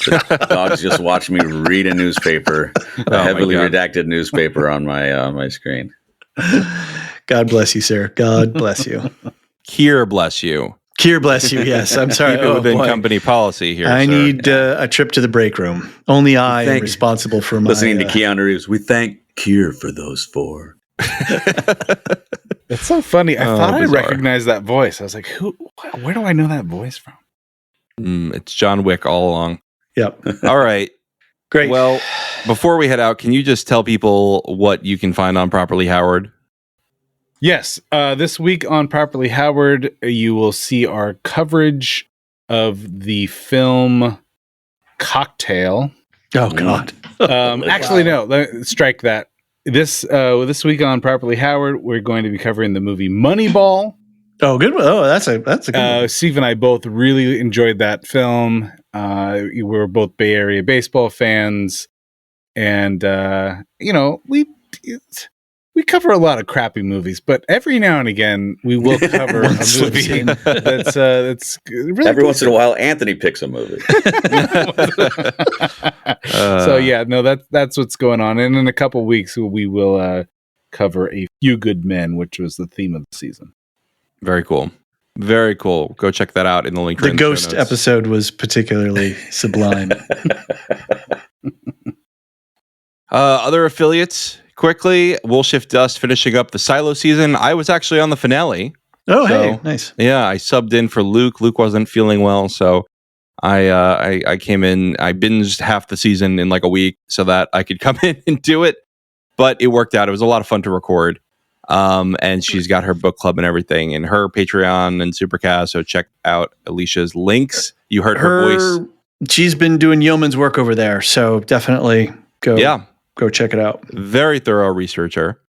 the dogs just watched me read a newspaper, a heavily redacted newspaper on my screen. God bless you, sir. God bless you. Kier bless you. Kier bless you. Yes, I'm sorry. Keep it within company policy here. I need a trip to the break room. Only I am responsible for my listening to Keanu Reeves. We thank Kier for those 4. It's so funny. I thought I recognized that voice. I was like, where do I know that voice from? It's John Wick all along. Yep. All right. Great. Well, before we head out, can you just tell people what you can find on Properly Howard? Yes. This week on Properly Howard, you will see our coverage of the film Cocktail. Oh, God. Actually, no. Strike that. This week on Properly Howard, we're going to be covering the movie Moneyball. Oh, good. Oh, that's a good one. Steve and I both really enjoyed that film. We were both Bay Area baseball fans, and we cover a lot of crappy movies, but every now and again we will cover a movie that's really every once in a while. Anthony picks a movie. So yeah, no, that's what's going on. And in a couple of weeks we will cover A Few Good Men, which was the theme of the season. Very cool. Very cool. Go check that out in the link. The Ghost episode was particularly sublime. Other affiliates, quickly, We'll Shift Dust finishing up the Silo season. I was actually on the finale. Oh, hey, nice. Yeah, I subbed in for Luke. Luke wasn't feeling well, so I came in. I binged half the season in like a week so that I could come in and do it. But it worked out. It was a lot of fun to record. And she's got her book club and everything, and her Patreon and Supercast. So check out Alicia's links. You heard her voice. She's been doing yeoman's work over there, so definitely go check it out. Very thorough researcher.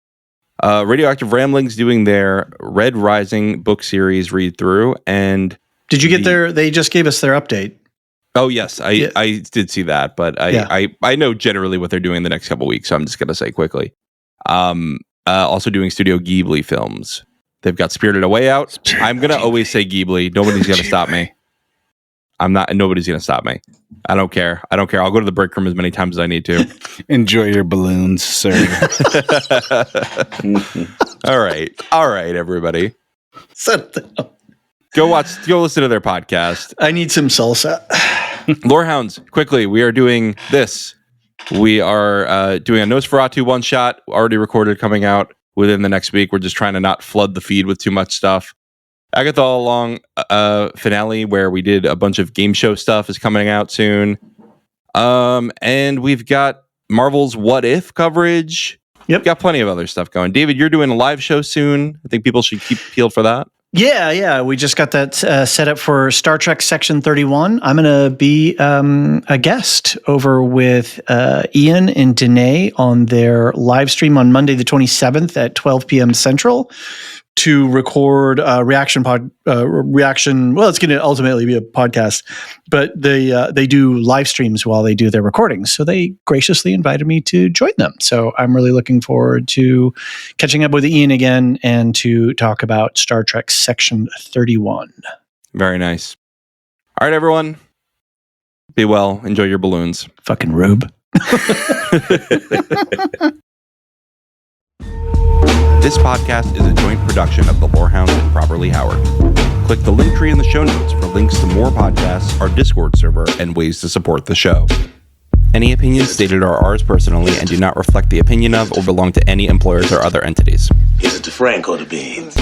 Radioactive Ramblings doing their Red Rising book series read through. And did you get they just gave us their update. Oh yes, I did see that, but I know generally what they're doing the next couple of weeks, so I'm just gonna say quickly. Also doing Studio Ghibli films. They've got Spirited Away out. I'm gonna always say Ghibli. Nobody's gonna stop me. Nobody's gonna stop me. I don't care. I'll go to the break room as many times as I need to. Enjoy your balloons, sir. All right, everybody. Go listen to their podcast. I need some salsa. Lorehounds, quickly, we are doing this. We are doing a Nosferatu one shot, already recorded, coming out within the next week. We're just trying to not flood the feed with too much stuff. Agatha All Along finale, where we did a bunch of game show stuff, is coming out soon. And we've got Marvel's What If coverage. Yep. We've got plenty of other stuff going. David, you're doing a live show soon. I think people should keep peeled for that. Yeah. We just got that set up for Star Trek Section 31. I'm going to be a guest over with Ian and Danae on their live stream on Monday the 27th at 12 p.m. Central to record reaction. Well, it's going to ultimately be a podcast, but they do live streams while they do their recordings. So they graciously invited me to join them. So I'm really looking forward to catching up with Ian again and to talk about Star Trek Section 31. Very nice. All right, everyone. Be well. Enjoy your balloons. Fucking rube. This podcast is a joint production of the Lorehounds and Properly Howard. Click the link tree in the show notes for links to more podcasts, our Discord server, and ways to support the show. Any opinions stated are ours personally and do not reflect the opinion of or belong to any employers or other entities. Is it the Frank or the beans?